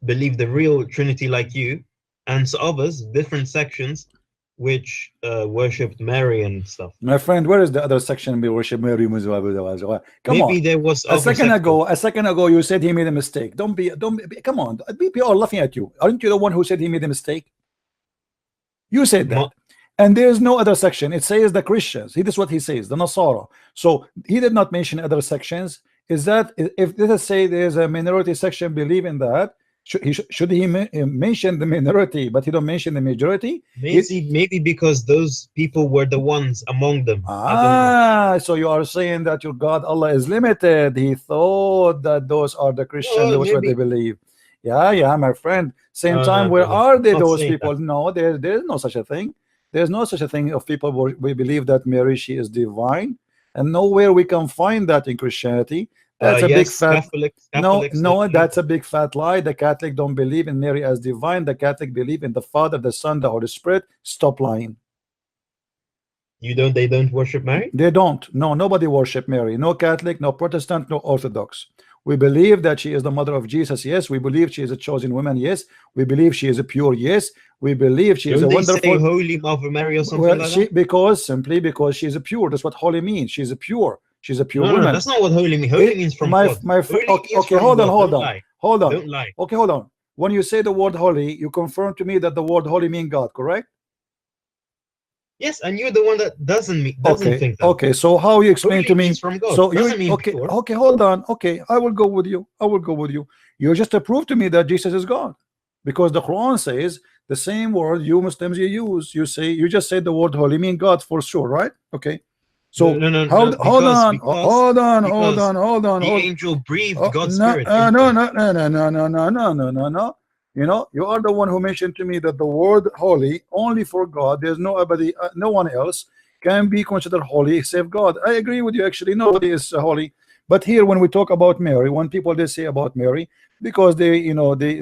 believe the real Trinity like you, and so others, different sections, which worshipped Mary and stuff. My friend, where is the other section we worship Mary? Come Maybe there was a second ago you said he made a mistake. Don't be come on. People are laughing at you. Aren't you the one who said he made a mistake? You said that. And there is no other section. It says the Christians. This is what he says, the Nasara. So he did not mention other sections. Is that if let us say there's a minority section believe in that, should he mention the minority, but he don't mention the majority? Maybe because those people were the ones among them. So you are saying that your God Allah is limited. He thought that those are the Christians. That's what they believe. Yeah, my friend. Same time, where are they? Those people? No, there's no such a thing. There's no such a thing of people we believe that Mary, she is divine, and nowhere we can find that in Christianity That's a big Yes, fat no, Catholics, no, definitely. that's a big fat lie. The Catholic don't believe in Mary as divine. The Catholic believe in the Father, the Son, the Holy Spirit. Stop lying. They don't worship Mary? They don't. No, nobody worship Mary. No Catholic, no Protestant, no Orthodox. We believe that she is the mother of Jesus. Yes. We believe she is a chosen woman. Yes. We believe she is a pure. Yes. We believe she is Don't a they say wonderful. Holy Mother Mary or something Well, like she that? simply because she's a pure. That's what holy means. She's a pure. She's a pure No, woman. that's not what holy means. Holy means from God. Holy Okay, means okay, from hold on, God. hold Don't on, lie. hold on. Don't lie. Okay, hold on. When you say the word holy, you confirm to me that the word holy means God, correct? Yes, and you're the one that doesn't Okay, think that. okay. So how you explain Holy to me? means from God. So Doesn't you mean okay? pure. Okay, hold on. Okay, I will go with you. I will go with you. You just prove to me that Jesus is God, because the Quran says the same word you Muslims you use. You say you just said the word holy mean God for sure, right? Okay. So No. hold on, Because hold on. the angel breathed Oh, God's no, spirit into no, him. no, no, no, no, no, no, no, no, no, no. You know, you are the one who mentioned to me that the word holy only for God. There's nobody, no one else can be considered holy except God. I agree with you. Actually, nobody is holy. But here, when we talk about Mary, when people they say about Mary, because they, you know, they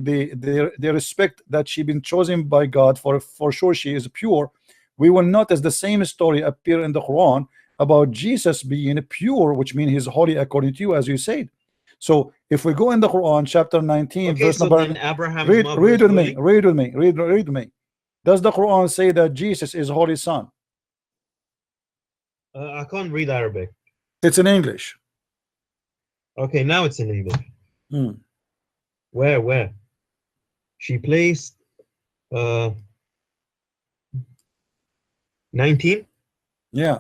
respect that she been chosen by God for sure. She is pure. We will notice the same story appear in the Quran about Jesus being pure, which means he's holy according to you, as you said. So if we go in the Quran, chapter 19, Okay, verse so number, then Abraham's mother read is with me, holy? read with me. Does the Quran say that Jesus is holy son? I can't read Arabic. It's in English. Okay, now it's in English. Hmm. Where? She placed 19? Yeah.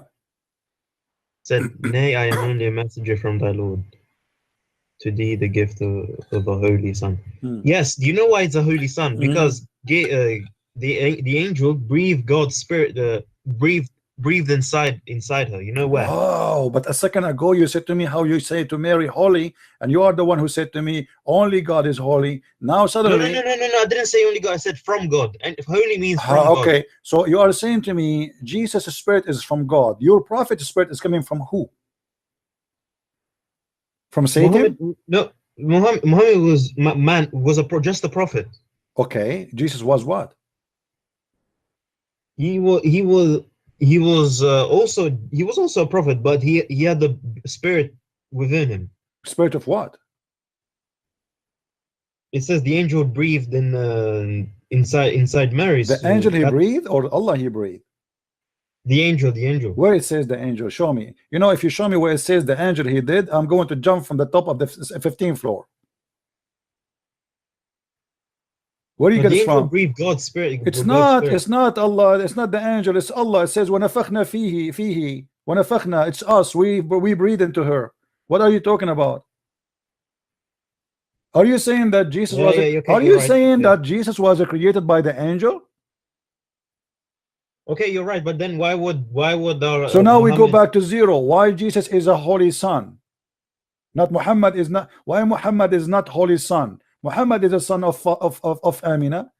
Said, nay, I am only a messenger from thy Lord. To thee the gift of a holy son. Yes, do you know why it's a holy son? Because the angel breathed God's spirit, breathed inside her. You know where? Wow, but a second ago you said to me how you say to Mary holy, and you are the one who said to me only God is holy. Now suddenly No. I didn't say only God. I said from God, and holy means from God. Okay, so you are saying to me Jesus' spirit is from God. Your prophet's spirit is coming from who? From Satan? Muhammad was just a prophet. Okay, Jesus was what? He was also a prophet, but he had the spirit within him. Spirit of what? It says the angel breathed inside Mary. The So angel he breathed, or Allah he breathed? the angel. Where it says the angel, show me. You know, if you show me where it says the angel he did, I'm going to jump from the top of the 15th floor. Where do you No, get the this angel from? breathed God's spirit. It's God's not. spirit. It's not Allah. It's not the angel. It's Allah. It says وَنَفَخْنَا فِيهِ وَنَفَخْنَا. It's us. We breathe into her. What are you talking about? Are you saying that Jesus was? Okay, Are you're you right. saying that Jesus was created by the angel? Okay, you're right. But then why would So now we go Muhammad? back to zero. Why Jesus is a holy son? Not Muhammad is not. Why Muhammad is not holy son? Muhammad is a son of Amina.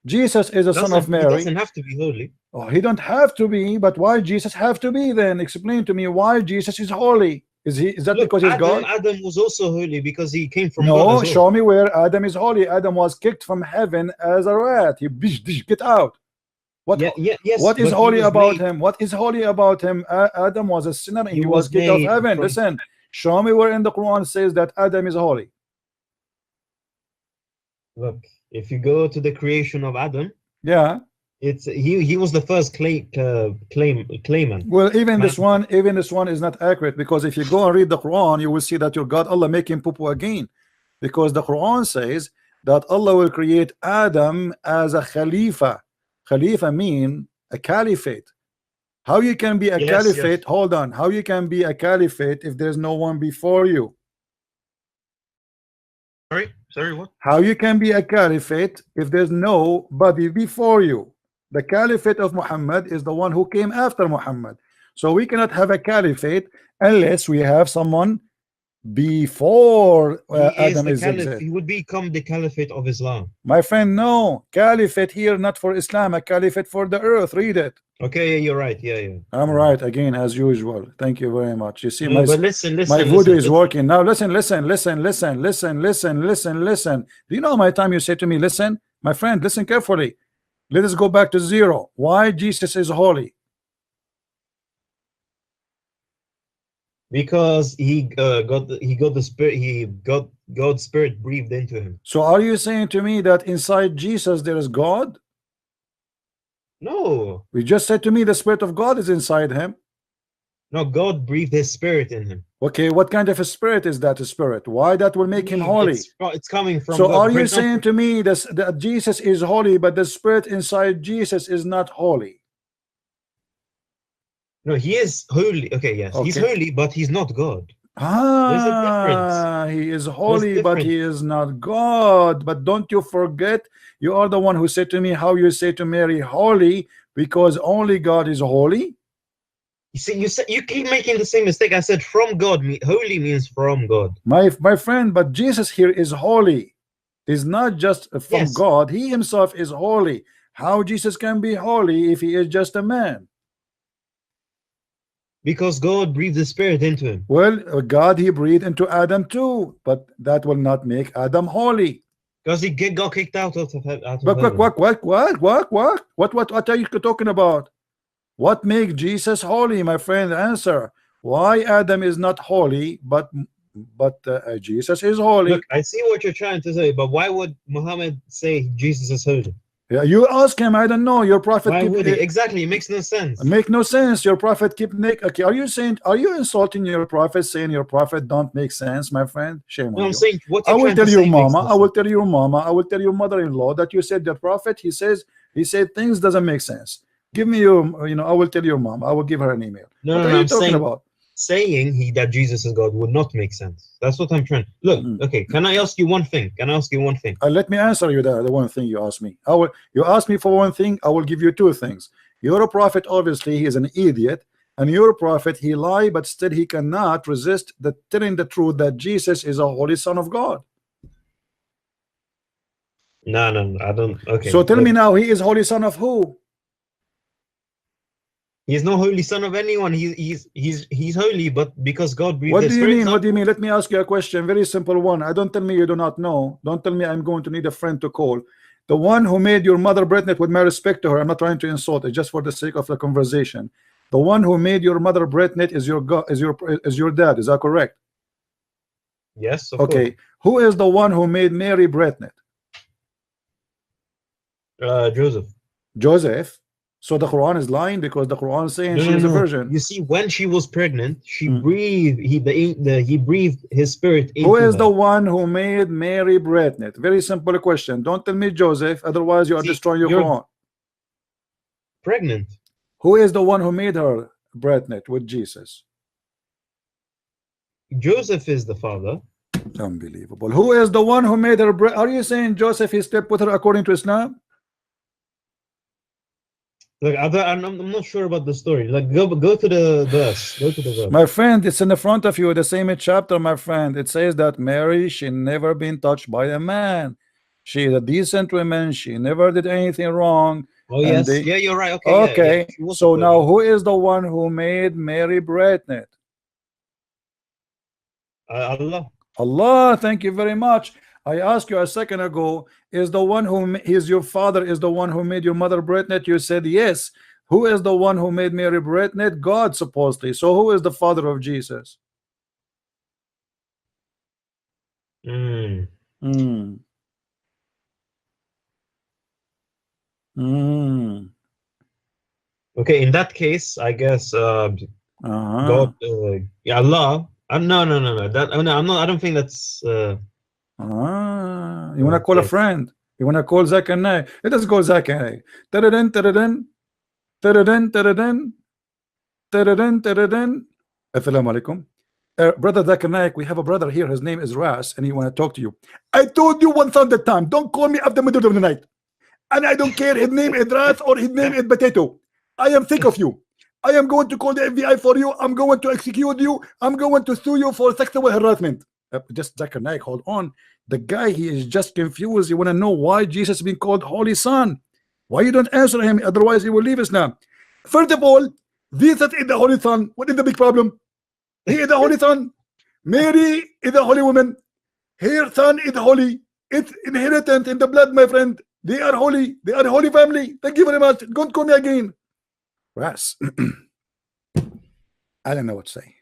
Jesus is a son of He Mary. doesn't have to be holy. Oh, he don't have to be, but why Jesus have to be then? Explain to me why Jesus is holy. Is that Look, because he's God? Adam was also holy because he came from God No, as well. show me where Adam is holy. Adam was kicked from heaven as a rat. He get out. Yes, what is but he holy was about made. him? What is holy about him? Adam was a sinner and He he was was kicked off made heaven. from. Listen, show me where in the Quran says that Adam is holy. Look, if you go to the creation of Adam, Yeah. it's he was the first claimant. Well, even this one is not accurate, because if you go and read the Quran, you will see that your God Allah make him poo-poo again, because the Quran says that Allah will create Adam as a Khalifa. Khalifa mean a caliphate. How you can be a caliphate? Hold on. How you can be a caliphate if there's no one before you? Sorry, what? How you can be a caliphate if there's nobody before you? The caliphate of Muhammad is the one who came after Muhammad. So we cannot have a caliphate unless we have someone before He is Adam the is caliph. exist. He would become the caliphate of Islam. My friend, no. Caliphate here, not for Islam, a caliphate for the earth. Read it. Okay, yeah, you're right. Yeah. I'm right again, as usual. Thank you very much. You see, No, but listen, my voodoo is listen. working now. Listen. Do you know how many time you say to me, listen, my friend, listen carefully. Let us go back to zero. Why Jesus is holy? Because he got the spirit. God's spirit breathed into him. So are you saying to me that inside Jesus there is God? No. We just said to me the spirit of God is inside him. No, God breathed his spirit in him. Okay, what kind of a spirit is that spirit? Why that will make him holy? It's coming from so God. are you saying to me that Jesus is holy, but the spirit inside Jesus is not holy? No, he is holy. Okay, yes, Okay. he's holy, but he's not God. There's a difference. He is holy, but he is not God. But don't you forget, you are the one who said to me how you say to Mary holy, because only God is holy. You see, you keep making the same mistake. I said from God. Holy means from God. My friend, but Jesus here is holy. Is not just from God. He himself is holy. How Jesus can be holy if he is just a man? Because God breathed the spirit into him. Well, God, he breathed into Adam too, but that will not make Adam holy. Because he got kicked out of heaven. What are you talking about? What makes Jesus holy, my friend? Answer. Why Adam is not holy, but Jesus is holy? Look, I see what you're trying to say, but why would Muhammad say Jesus is holy? Yeah, you ask him. I don't know. Your prophet. Why would he? Exactly, it makes no sense. Make no sense. Your prophet keep make. Okay, are you insulting your prophet, saying your prophet don't make sense, my friend? Shame on you. I'm saying what I will tell your mama. No I will tell your mama. I will tell your mother-in-law that you said the prophet. He said things doesn't make sense. Give me your. I will tell your mom. I will give her an email. No, what are you talking about? Saying that Jesus is God would not make sense. That's what I'm trying. Look, okay. Can I ask you one thing? Let me answer you the one thing you asked me. You asked me for one thing. I will give you two things. You're a prophet. Obviously, he is an idiot, and your prophet he lied, but still he cannot resist telling the truth that Jesus is a holy Son of God. No, I don't. Okay. So tell me now, he is holy Son of who? He's no holy son of anyone. He's holy, but because God breathed. What do you mean? What do you mean? Let me ask you a question. Very simple one. I don't tell me you do not know. Don't tell me I'm going to need a friend to call. The one who made your mother pregnant, with my respect to her, I'm not trying to insult it, just for the sake of the conversation. The one who made your mother pregnant is your dad. Is that correct? Yes. Okay. Who is the one who made Mary pregnant? Joseph. Joseph. So the Quran is lying, because the Quran is saying she is a virgin. You see, when she was pregnant, she breathed. He breathed his spirit into Who is her. the one who made Mary pregnant? Very simple question. Don't tell me Joseph, otherwise you are destroying your Quran. Pregnant. Who is the one who made her pregnant with Jesus? Joseph is the father. Unbelievable. Who is the one who made her? Are you saying Joseph he slept with her according to Islam? Look, I'm not sure about the story. Like, go to the verse. Go to the verse. My friend, it's in the front of you, the same chapter, my friend. It says that Mary, she never been touched by a man. She is a decent woman. She never did anything wrong. Oh yes, yeah, you're right. Okay. Okay. Yeah. So now, who is the one who made Mary pregnant? Allah. Allah. Thank you very much. I asked you a second ago, is the one who is your father is the one who made your mother pregnant? You said yes. Who is the one who made Mary pregnant? God, supposedly. So who is the father of Jesus? Okay, in that case, I guess God, Allah. No. That I'm not. I don't think that's. You wanna call a friend? You wanna call Zakanai? Let us go Zakanai. Taradan, taradan, taradan, taradan, taradan, taradan. Assalamu alaikum. Brother Zakanai, we have a brother here. His name is Ras, and he wanna talk to you. I told you 1,000 times, don't call me after the middle of the night. And I don't care his name is Ras or his name is Potato. I am sick of you. I am going to call the FBI for you. I'm going to execute you. I'm going to sue you for sexual harassment. Just Zakir Naik, hold on. The guy, he is just confused. You want to know why Jesus is being called Holy Son? Why you don't answer him? Otherwise, he will leave Islam. First of all, Jesus is the Holy Son. What is the big problem? He is the Holy Son. Mary is the Holy Woman. Her son is holy. It's inheritance in the blood, my friend. They are holy. They are a holy family. Thank you very much. Don't call me again. Ras. I don't know what to say.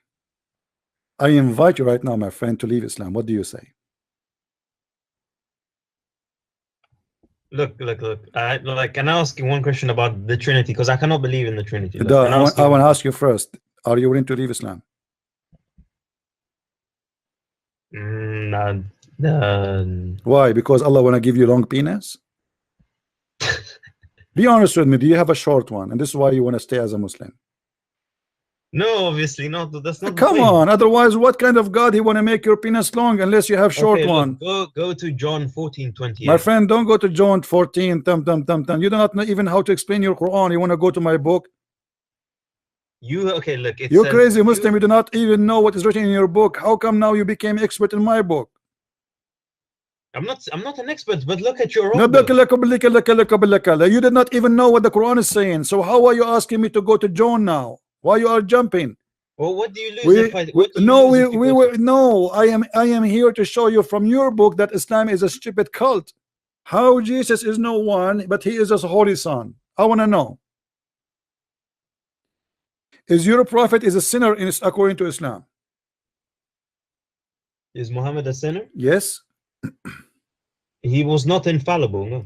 I invite you right now, my friend, to leave Islam. What do you say? Look. Can I ask you one question about the Trinity? Because I cannot believe in the Trinity. Look, I want to ask you first. Are you willing to leave Islam? Why? Because Allah want to give you long penis? Be honest with me. Do you have a short one? And this is why you want to stay as a Muslim? No, obviously not. That's not. Come on. Otherwise, what kind of God he want to make your penis long unless you have short one? Look, go to John 14:28. My friend, don't go to John 14. You do not know even how to explain your Quran. You want to go to my book? Look, you're crazy Muslim. You do not even know what is written in your book. How come now you became expert in my book? I'm not an expert, but look at your own no, book. You did not even know what the Quran is saying. So how are you asking me to go to John now? Why you are jumping? Well, what do you lose no, I am here to show you from your book that Islam is a stupid cult. How Jesus is no one, but he is a holy son. I want to know. Is your prophet is a sinner according to Islam? Is Muhammad a sinner? Yes. He was not infallible, no.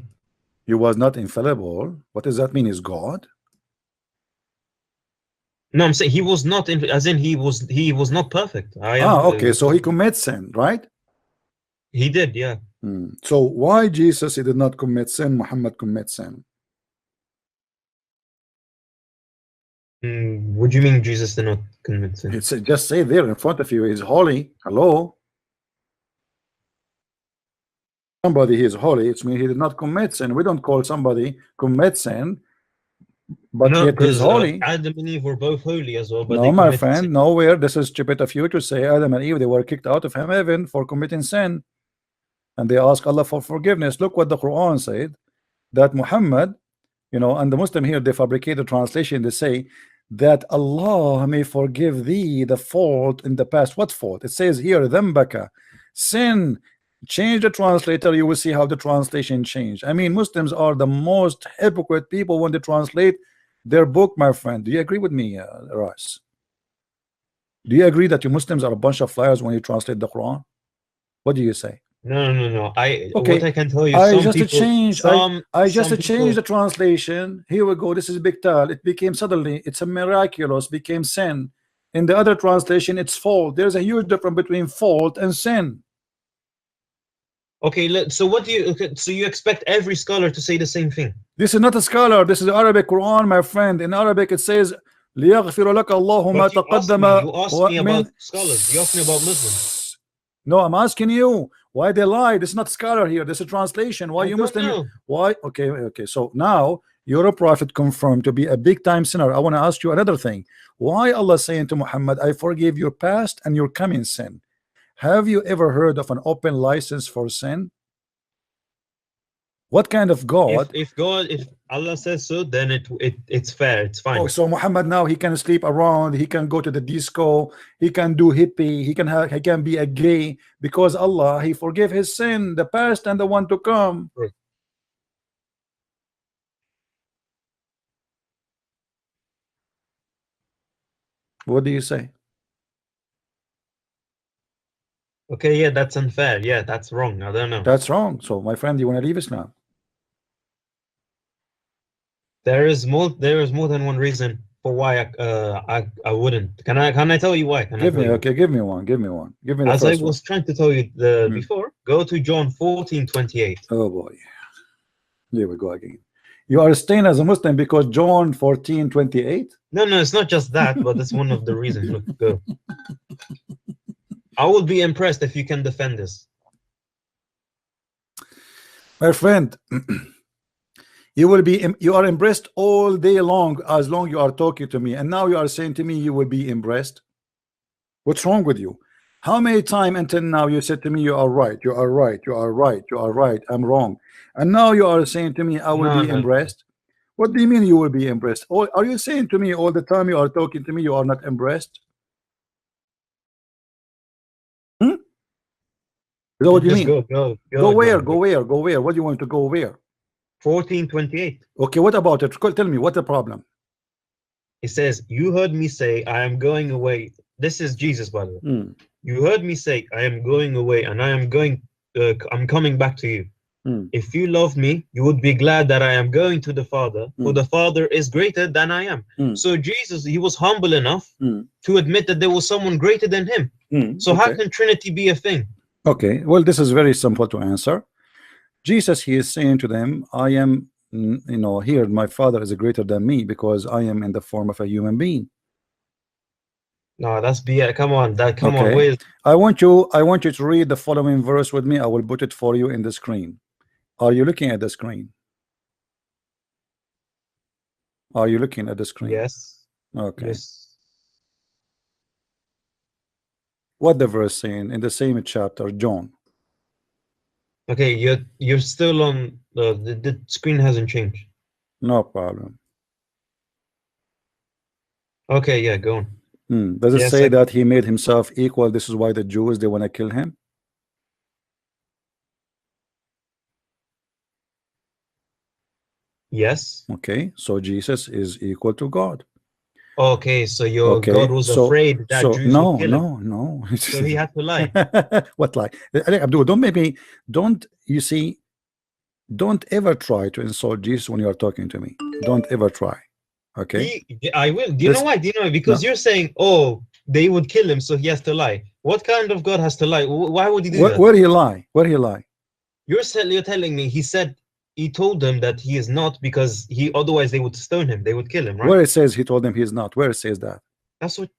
He was not infallible. What does that mean? Is God? No, I'm saying he was not as in he was not perfect. Okay, so he commits sin, right? He did, yeah. So why Jesus he did not commit sin, Muhammad commits sin? What do you mean Jesus did not commit sin? It's just say there in front of you, he's holy. Hello? Somebody he is holy, it means he did not commit sin. We don't call somebody commit sin, but no, yet he's holy. Adam and Eve were both holy as well. But no, my friend, sin. Nowhere. This is stupid of you to say Adam and Eve, they were kicked out of heaven for committing sin. And they ask Allah for forgiveness. Look what the Quran said, that Muhammad, and the Muslim here, they fabricate a translation. They say that Allah may forgive thee the fault in the past. What fault? It says here, dhambaka, sin. Change the translator, you will see how the translation changed. I mean, Muslims are the most hypocrite people when they translate their book, my friend. Do you agree with me, Ras? Do you agree that you Muslims are a bunch of liars when you translate the Quran? What do you say? No. Okay. What I can tell you, I just changed the translation. Here we go. This is big tal. It became suddenly, it's a miraculous, became sin. In the other translation, it's fault. There's a huge difference between fault and sin. Okay, so what do you? So you expect every scholar to say the same thing? This is not a scholar. This is the Arabic Quran, my friend. In Arabic, it says, "ليغفر لك الله ما تقدم." You asked me about scholars. You asked me about Muslims. No, I'm asking you why they lie. This is not scholar here. This is a translation. Why you Muslim? Why? Okay. So now your prophet confirmed to be a big time sinner. I want to ask you another thing. Why Allah saying to Muhammad, "I forgive your past and your coming sin"? Have you ever heard of an open license for sin? What kind of God? If Allah says so, then it's fair. It's fine. Oh, so Muhammad now he can sleep around, he can go to the disco, he can do hippie, he can be a gay because Allah he forgive his sin, the past and the one to come. Right. What do you say? Okay, yeah, that's unfair. Yeah, that's wrong. I don't know. That's wrong. So, my friend, you want to leave Islam? There is more than one reason for why I wouldn't. Can I tell you why? Give me one. Give me the As first I was one. trying to tell you before, go to John 14:28. Oh boy, here we go again. You are staying as a Muslim because John 14:28. No, it's not just that, but that's one of the reasons. Look, go. I will be impressed if you can defend this. My friend, You will be, you are embraced all day long as long you are talking to me, and now you are saying to me you will be embraced. What's wrong with you? How many times until now you said to me you are right, you are right, you are right, you are right, I'm wrong, and now you are saying to me I will No, be no, no. embraced? What do you mean you will be embraced? Or are you saying to me all the time you are talking to me you are not embraced? Hmm? Is that what you Just mean? go, Go where? John. Go where? Go where? What do you want to go where? 14:28. Okay, what about it? Tell me what's the problem? It says, "You heard me say, I am going away." This is Jesus, by the way. Hmm. You heard me say, I am going away, and I'm coming back to you. Hmm. If you love me, you would be glad that I am going to the Father, for the Father is greater than I am. So Jesus, he was humble enough to admit that there was someone greater than him. So how Okay. can Trinity be a thing? Okay, well, this is very simple to answer. Jesus, he is saying to them, I am, you know, here my Father is greater than me because I am in the form of a human being. No, that's BS. Come on, come on. Okay, Where's I want you to read the following verse with me. I will put it for you in the screen. Are you looking at the screen? Are you looking at the screen? yes, Okay. yes. What the verse saying in the same chapter, John? Okay, you're still on the screen hasn't changed. No problem. Okay, yeah, go on. Does it Yes, say that he made himself equal? This is why the Jews, they want to kill him. yes. Okay, so Jesus is equal to God. Okay, so your Okay, God was afraid that Jews would no, kill him, no. so he had to lie. What lie? Abdul, don't make me. Don't you see? Don't ever try to insult Jesus when you are talking to me. Don't ever try. Okay. I will. Do you know This why? Do you know why? Because no. you're saying, oh, they would kill him, so he has to lie. What kind of God has to lie? Why would he do that? Where he lie? Where he lie? You're telling me he told them that he is not because he otherwise they would stone him, they would kill him, right? Where it says he told them he is not? Where it says that? That's what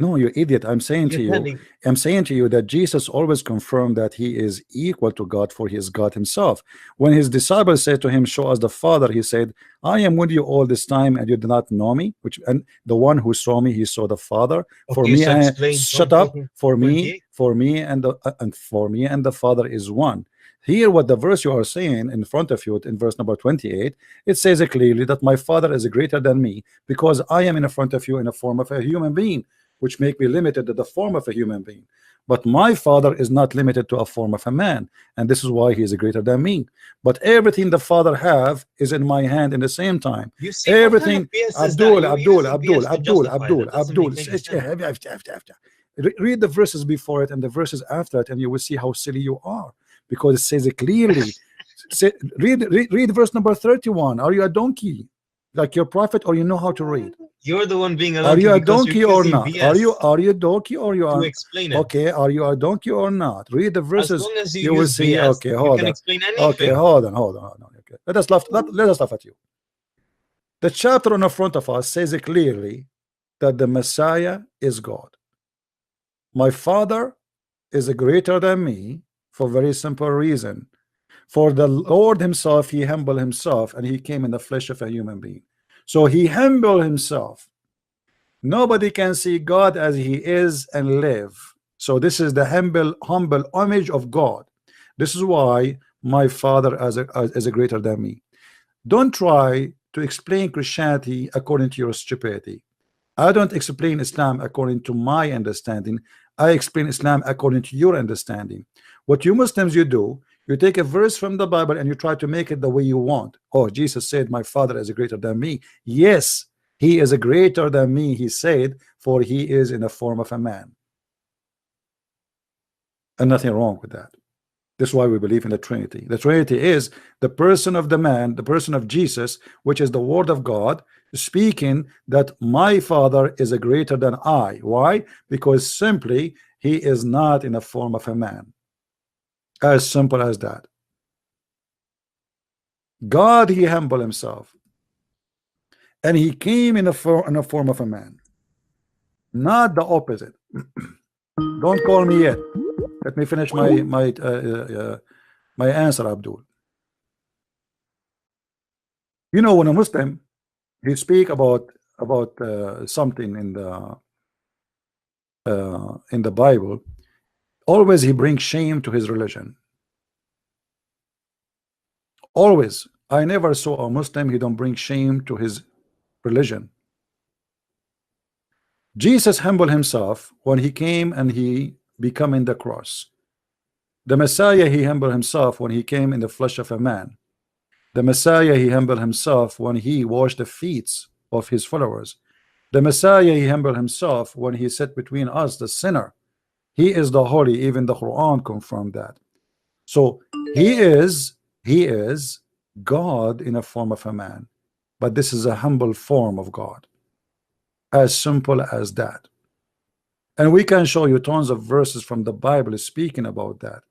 No, you idiot. I'm saying you're to you, telling. that Jesus always confirmed that he is equal to God, for he is God himself. When his disciples said to him, show us the Father, he said, I am with you all this time and you do not know me, and the one who saw me, he saw the Father. For Okay, me, so explain John shut up. 14, For me, 28. for me and the Father is one. Here, what the verse you are saying in front of you in verse number 28, it says it clearly that my Father is greater than me because I am in front of you in the form of a human being, which make me limited to the form of a human being. But my Father is not limited to a form of a man, and this is why he is greater than me. But everything the Father have is in my hand in the same time. You see, what kind of Everything. BS is that? Abdul, You're Abdul, using Abdul, BS to Abdul, justify Abdul, that. Doesn't Abdul. make any sense. Read the verses before it and the verses after it, and you will see how silly you are, because it says it clearly. Read verse number 31. Are you a donkey like your prophet, or you know how to read? You're the one being a Are donkey you a because you're donkey or using not? Are you BS a donkey or you to are? explain it. Okay, are you a donkey or not? Read the As verses. long as you You will use see. BS, Okay, you hold can on. explain Okay, anything. hold on. Okay, let us laugh. Let us laugh at you. The chapter on the front of us says it clearly that the Messiah is God. My Father is greater than me for a very simple reason. For the Lord himself, he humbled himself, and he came in the flesh of a human being. So he humbled himself. Nobody can see God as he is and live. So this is the humble image of God. This is why my Father is a greater than me. Don't try to explain Christianity according to your stupidity. I don't explain Islam according to my understanding. I explain Islam according to your understanding. What you Muslims you do, you take a verse from the Bible and you try to make it the way you want. Oh, Jesus said, my Father is greater than me. Yes, he is a greater than me, he said, for he is in the form of a man. And nothing wrong with that. This is why we believe in the Trinity. The Trinity is the person of the man, the person of Jesus, which is the word of God, speaking that my Father is a greater than I. Why? Because simply he is not in the form of a man. As simple as that. God, he humbled himself, and he came in the form of a man, not the opposite. Don't call me yet. Let me finish my answer, Abdul. You know, when a Muslim he speak about something in the Bible, always he brings shame to his religion. Always. I never saw a Muslim he don't bring shame to his religion. Jesus humbled himself when he came and he become in the cross. The Messiah, he humbled himself when he came in the flesh of a man. The Messiah, he humbled himself when he washed the feet of his followers. The Messiah, he humbled himself when he sat between us, the sinner. He is the holy, even the Quran confirmed that. So he is God in a form of a man, but this is a humble form of God, as simple as that. And we can show you tons of verses from the Bible speaking about that.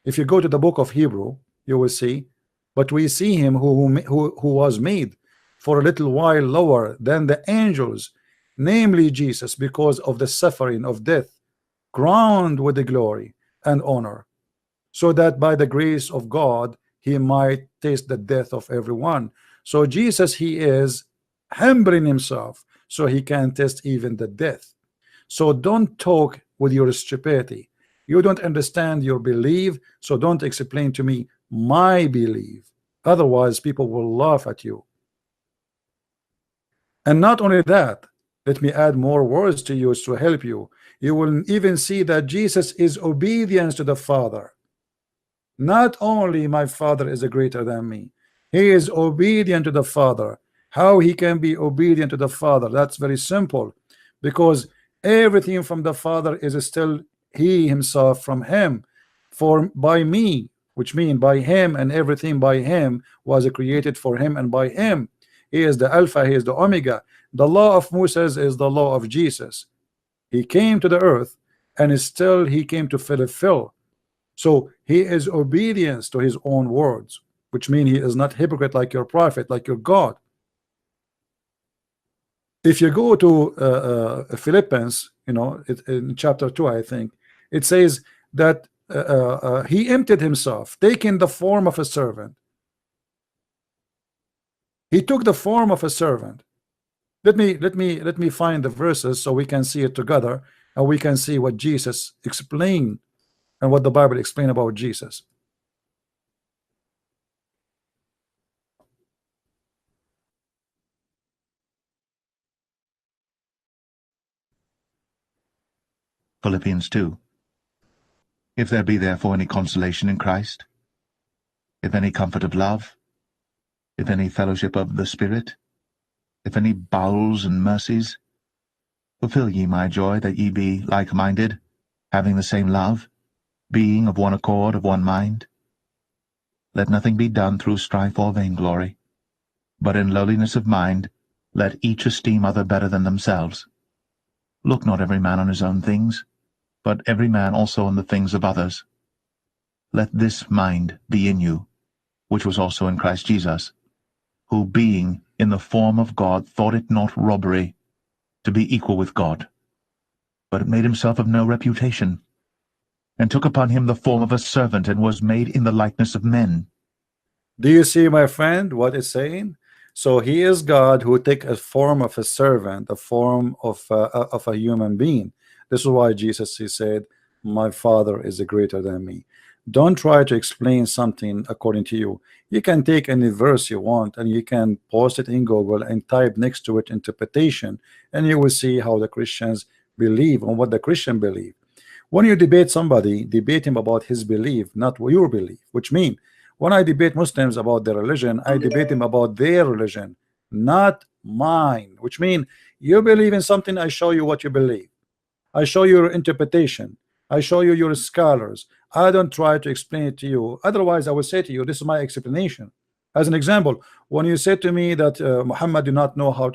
If you go to the book of Hebrew, you will see, but we see him who was made for a little while lower than the angels, namely Jesus, because of the suffering of death, crowned with the glory and honor, so that by the grace of God he might taste the death of everyone. So Jesus, he is humbling himself so he can taste even the death. So don't talk with your stupidity. You don't understand your belief, so don't explain to me my belief. Otherwise, people will laugh at you. And not only that, let me add more words to you to help you. You will even see that Jesus is obedience to the Father. Not only my Father is greater than me, he is obedient to the Father. How he can be obedient to the Father? That's very simple, because everything from the Father is still he himself from him. For by me, which means by him, and everything by him was created for him and by him. He is the Alpha, he is the Omega. The law of Moses is the law of Jesus. He came to the earth, and still he came to fulfill. So he is obedience to his own words, which means he is not hypocrite like your prophet, like your God. If you go to Philippians, you know, in chapter 2, I think it says that he emptied himself, taking the form of a servant. He took the form of a servant. Let me find the verses so we can see it together, and we can see what Jesus explained and what the Bible explained about Jesus. Philippians 2. If there be therefore any consolation in Christ, if any comfort of love, if any fellowship of the Spirit, if any bowels and mercies, fulfill ye my joy, that ye be like-minded, having the same love, being of one accord, of one mind. Let nothing be done through strife or vainglory, but in lowliness of mind let each esteem other better than themselves. Look not every man on his own things, but every man also on the things of others. Let this mind be in you, which was also in Christ Jesus, who being in the form of God thought it not robbery to be equal with God, but made himself of no reputation, and took upon him the form of a servant, and was made in the likeness of men. Do you see, my friend, what it's saying? So he is God who take a form of a servant, a form of a human being. This is why Jesus, he said, my Father is greater than me. Don't try to explain something according to you. You can take any verse you want and you can post it in Google and type next to it interpretation, and you will see how the Christians believe and what the Christian believe. When you debate somebody, debate him about his belief, not your belief, which means when I debate Muslims about their religion, I debate them about their religion, not mine, which means you believe in something, I show you what you believe. I show you your interpretation. I show you your scholars. I don't try to explain it to you. Otherwise, I will say to you, this is my explanation. As an example, when you said to me that Muhammad did not know how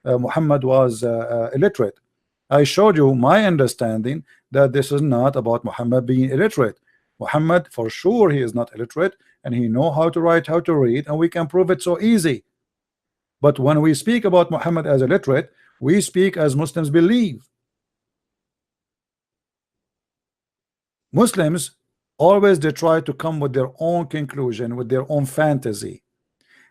Muhammad was illiterate, I showed you my understanding that this is not about Muhammad being illiterate. Muhammad, for sure, he is not illiterate, and he know how to write, how to read, and we can prove it so easy. But when we speak about Muhammad as illiterate, we speak as Muslims believe. Muslims always they try to come with their own conclusion, with their own fantasy.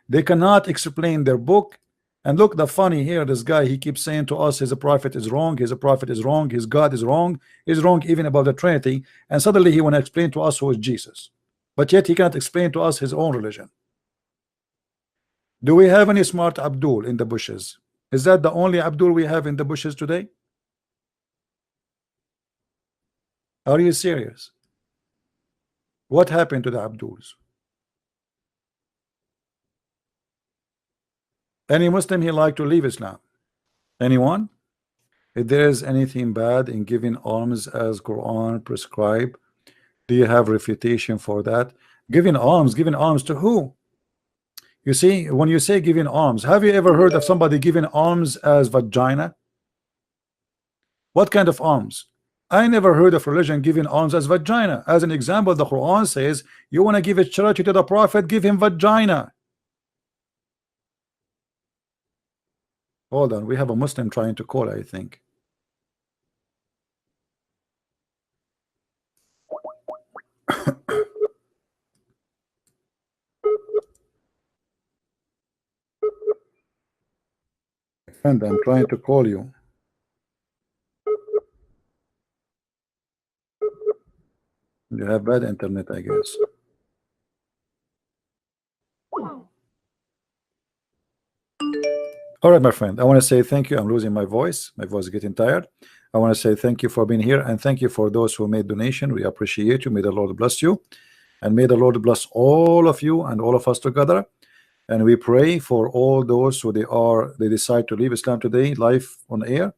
They cannot explain their book. And look, the funny here, this guy, he keeps saying to us his prophet is wrong, his prophet is wrong, his God is wrong, he's wrong even about the Trinity, and suddenly he want to explain to us who is Jesus, but yet he cannot explain to us his own religion. Do we have any smart Abdul in the bushes? Is that the only Abdul we have in the bushes today? Are you serious? What happened to the Abduls? Any Muslim he like to leave Islam? Anyone? If there is anything bad in giving alms as Quran prescribe, do you have refutation for that? Giving alms to who? You see, when you say giving alms, have you ever heard of somebody giving alms as vagina? What kind of alms? I never heard of religion giving alms as vagina. As an example, the Quran says you want to give a charity to the prophet, give him vagina. Hold on, we have a Muslim trying to call, I think. Friend, I'm trying to call you. You have bad internet, I guess. All right, my friend, I want to say thank you. I'm losing my voice. My voice is getting tired. I want to say thank you for being here, and thank you for those who made donation. We appreciate you. May the Lord bless you, and may the Lord bless all of you and all of us together. And we pray for all those who they decide to leave Islam today, live on air,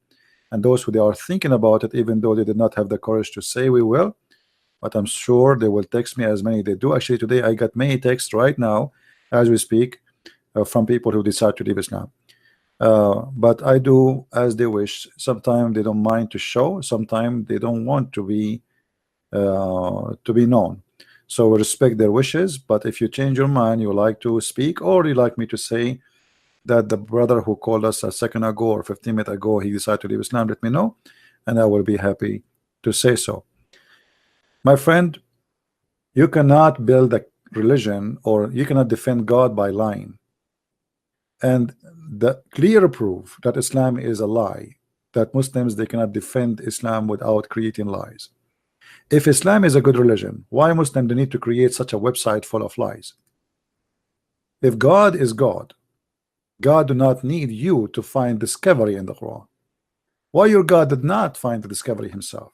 and those who they are thinking about it, even though they did not have the courage to say we will. But I'm sure they will text me, as many they do. Actually, today I got many texts right now, as we speak, from people who decide to leave Islam. But I do as they wish. Sometimes they don't mind to show, sometimes they don't want to be known. So we respect their wishes. But if you change your mind, you like to speak, or you like me to say that the brother who called us a second ago or 15 minutes ago, he decided to leave Islam, let me know, and I will be happy to say so. My friend, you cannot build a religion, or you cannot defend God by lying. And the clear proof that Islam is a lie, that Muslims, they cannot defend Islam without creating lies. If Islam is a good religion, why Muslims they need to create such a website full of lies? If God is God, God do not need you to find discovery in the Quran. Why your God did not find the discovery himself?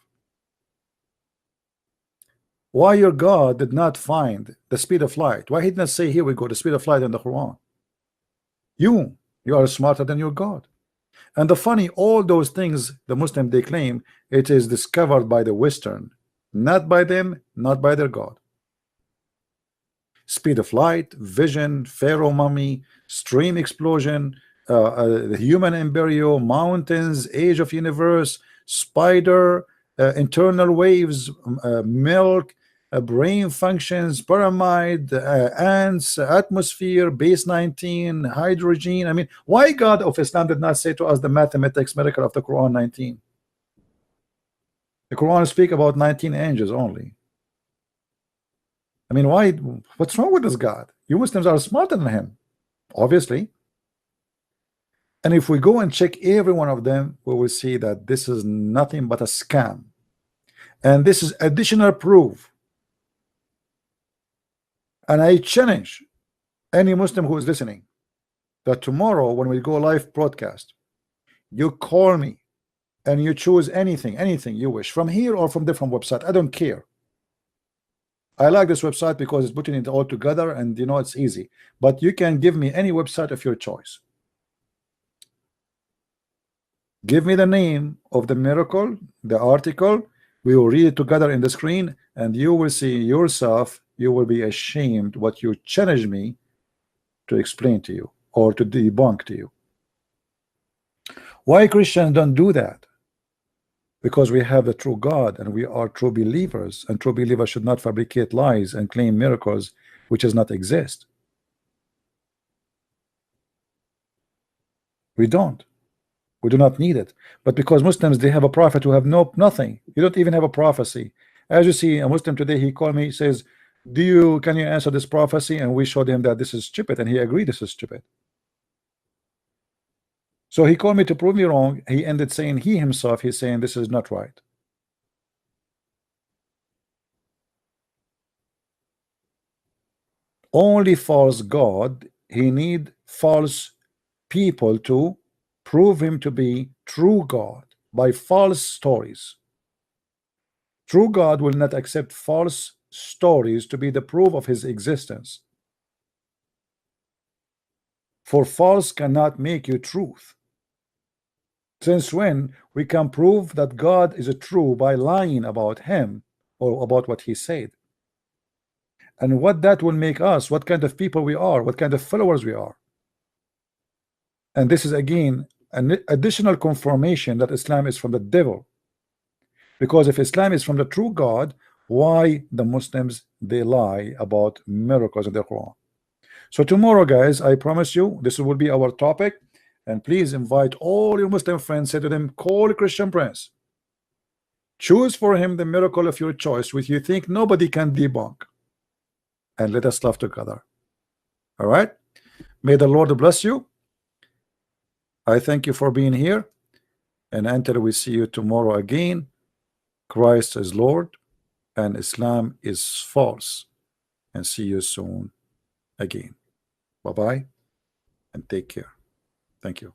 Why your God did not find the speed of light? Why he did not say, here we go, the speed of light in the Quran? You are smarter than your God. And the funny, all those things the Muslim they claim, it is discovered by the Western, not by them, not by their God. Speed of light, vision, Pharaoh mummy, stream explosion, the human embryo, mountains, age of universe, spider, internal waves, milk, brain functions, pyramid, ants, atmosphere, base 19, hydrogen. I mean, why God of Islam did not say to us the mathematics miracle of the Quran 19? The Quran speak about 19 angels only. I mean, why? What's wrong with this God? You Muslims are smarter than him, obviously. And if we go and check every one of them, we will see that this is nothing but a scam. And this is additional proof. And I challenge any Muslim who is listening that tomorrow when we go live broadcast, you call me and you choose anything you wish, from here or from different website. I don't care. I like this website because it's putting it all together, and you know it's easy. But you can give me any website of your choice. Give me the name of the miracle, the article. We will read it together in the screen, and you will see yourself. You will be ashamed what you challenge me to explain to you or to debunk to you. Why Christians don't do that? Because we have the true God and we are true believers, and true believers should not fabricate lies and claim miracles which does not exist. We don't. We do not need it. But because Muslims, they have a prophet who have nothing. You don't even have a prophecy. As you see, a Muslim today, he called me, says, Can you answer this prophecy? And we showed him that this is stupid, and he agreed this is stupid. So he called me to prove me wrong. He ended saying he's saying this is not right. Only false God, he need false people to prove him to be true God by false stories. True God will not accept false stories to be the proof of his existence. For false cannot make you truth. Since when we can prove that God is true by lying about him or about what he said? And what that will make us, what kind of people we are, what kind of followers we are. And this is again an additional confirmation that Islam is from the devil. Because if Islam is from the true God, why the Muslims they lie about miracles in the Quran? So tomorrow, guys, I promise you this will be our topic, and please invite all your Muslim friends. Say to them, call Christian Prince, choose for him the miracle of your choice which you think nobody can debunk, and let us love together. All right, may the Lord bless you. I thank you for being here, and until we see you tomorrow again, Christ is Lord and Islam is false, and see you soon again. Bye bye and take care. Thank you.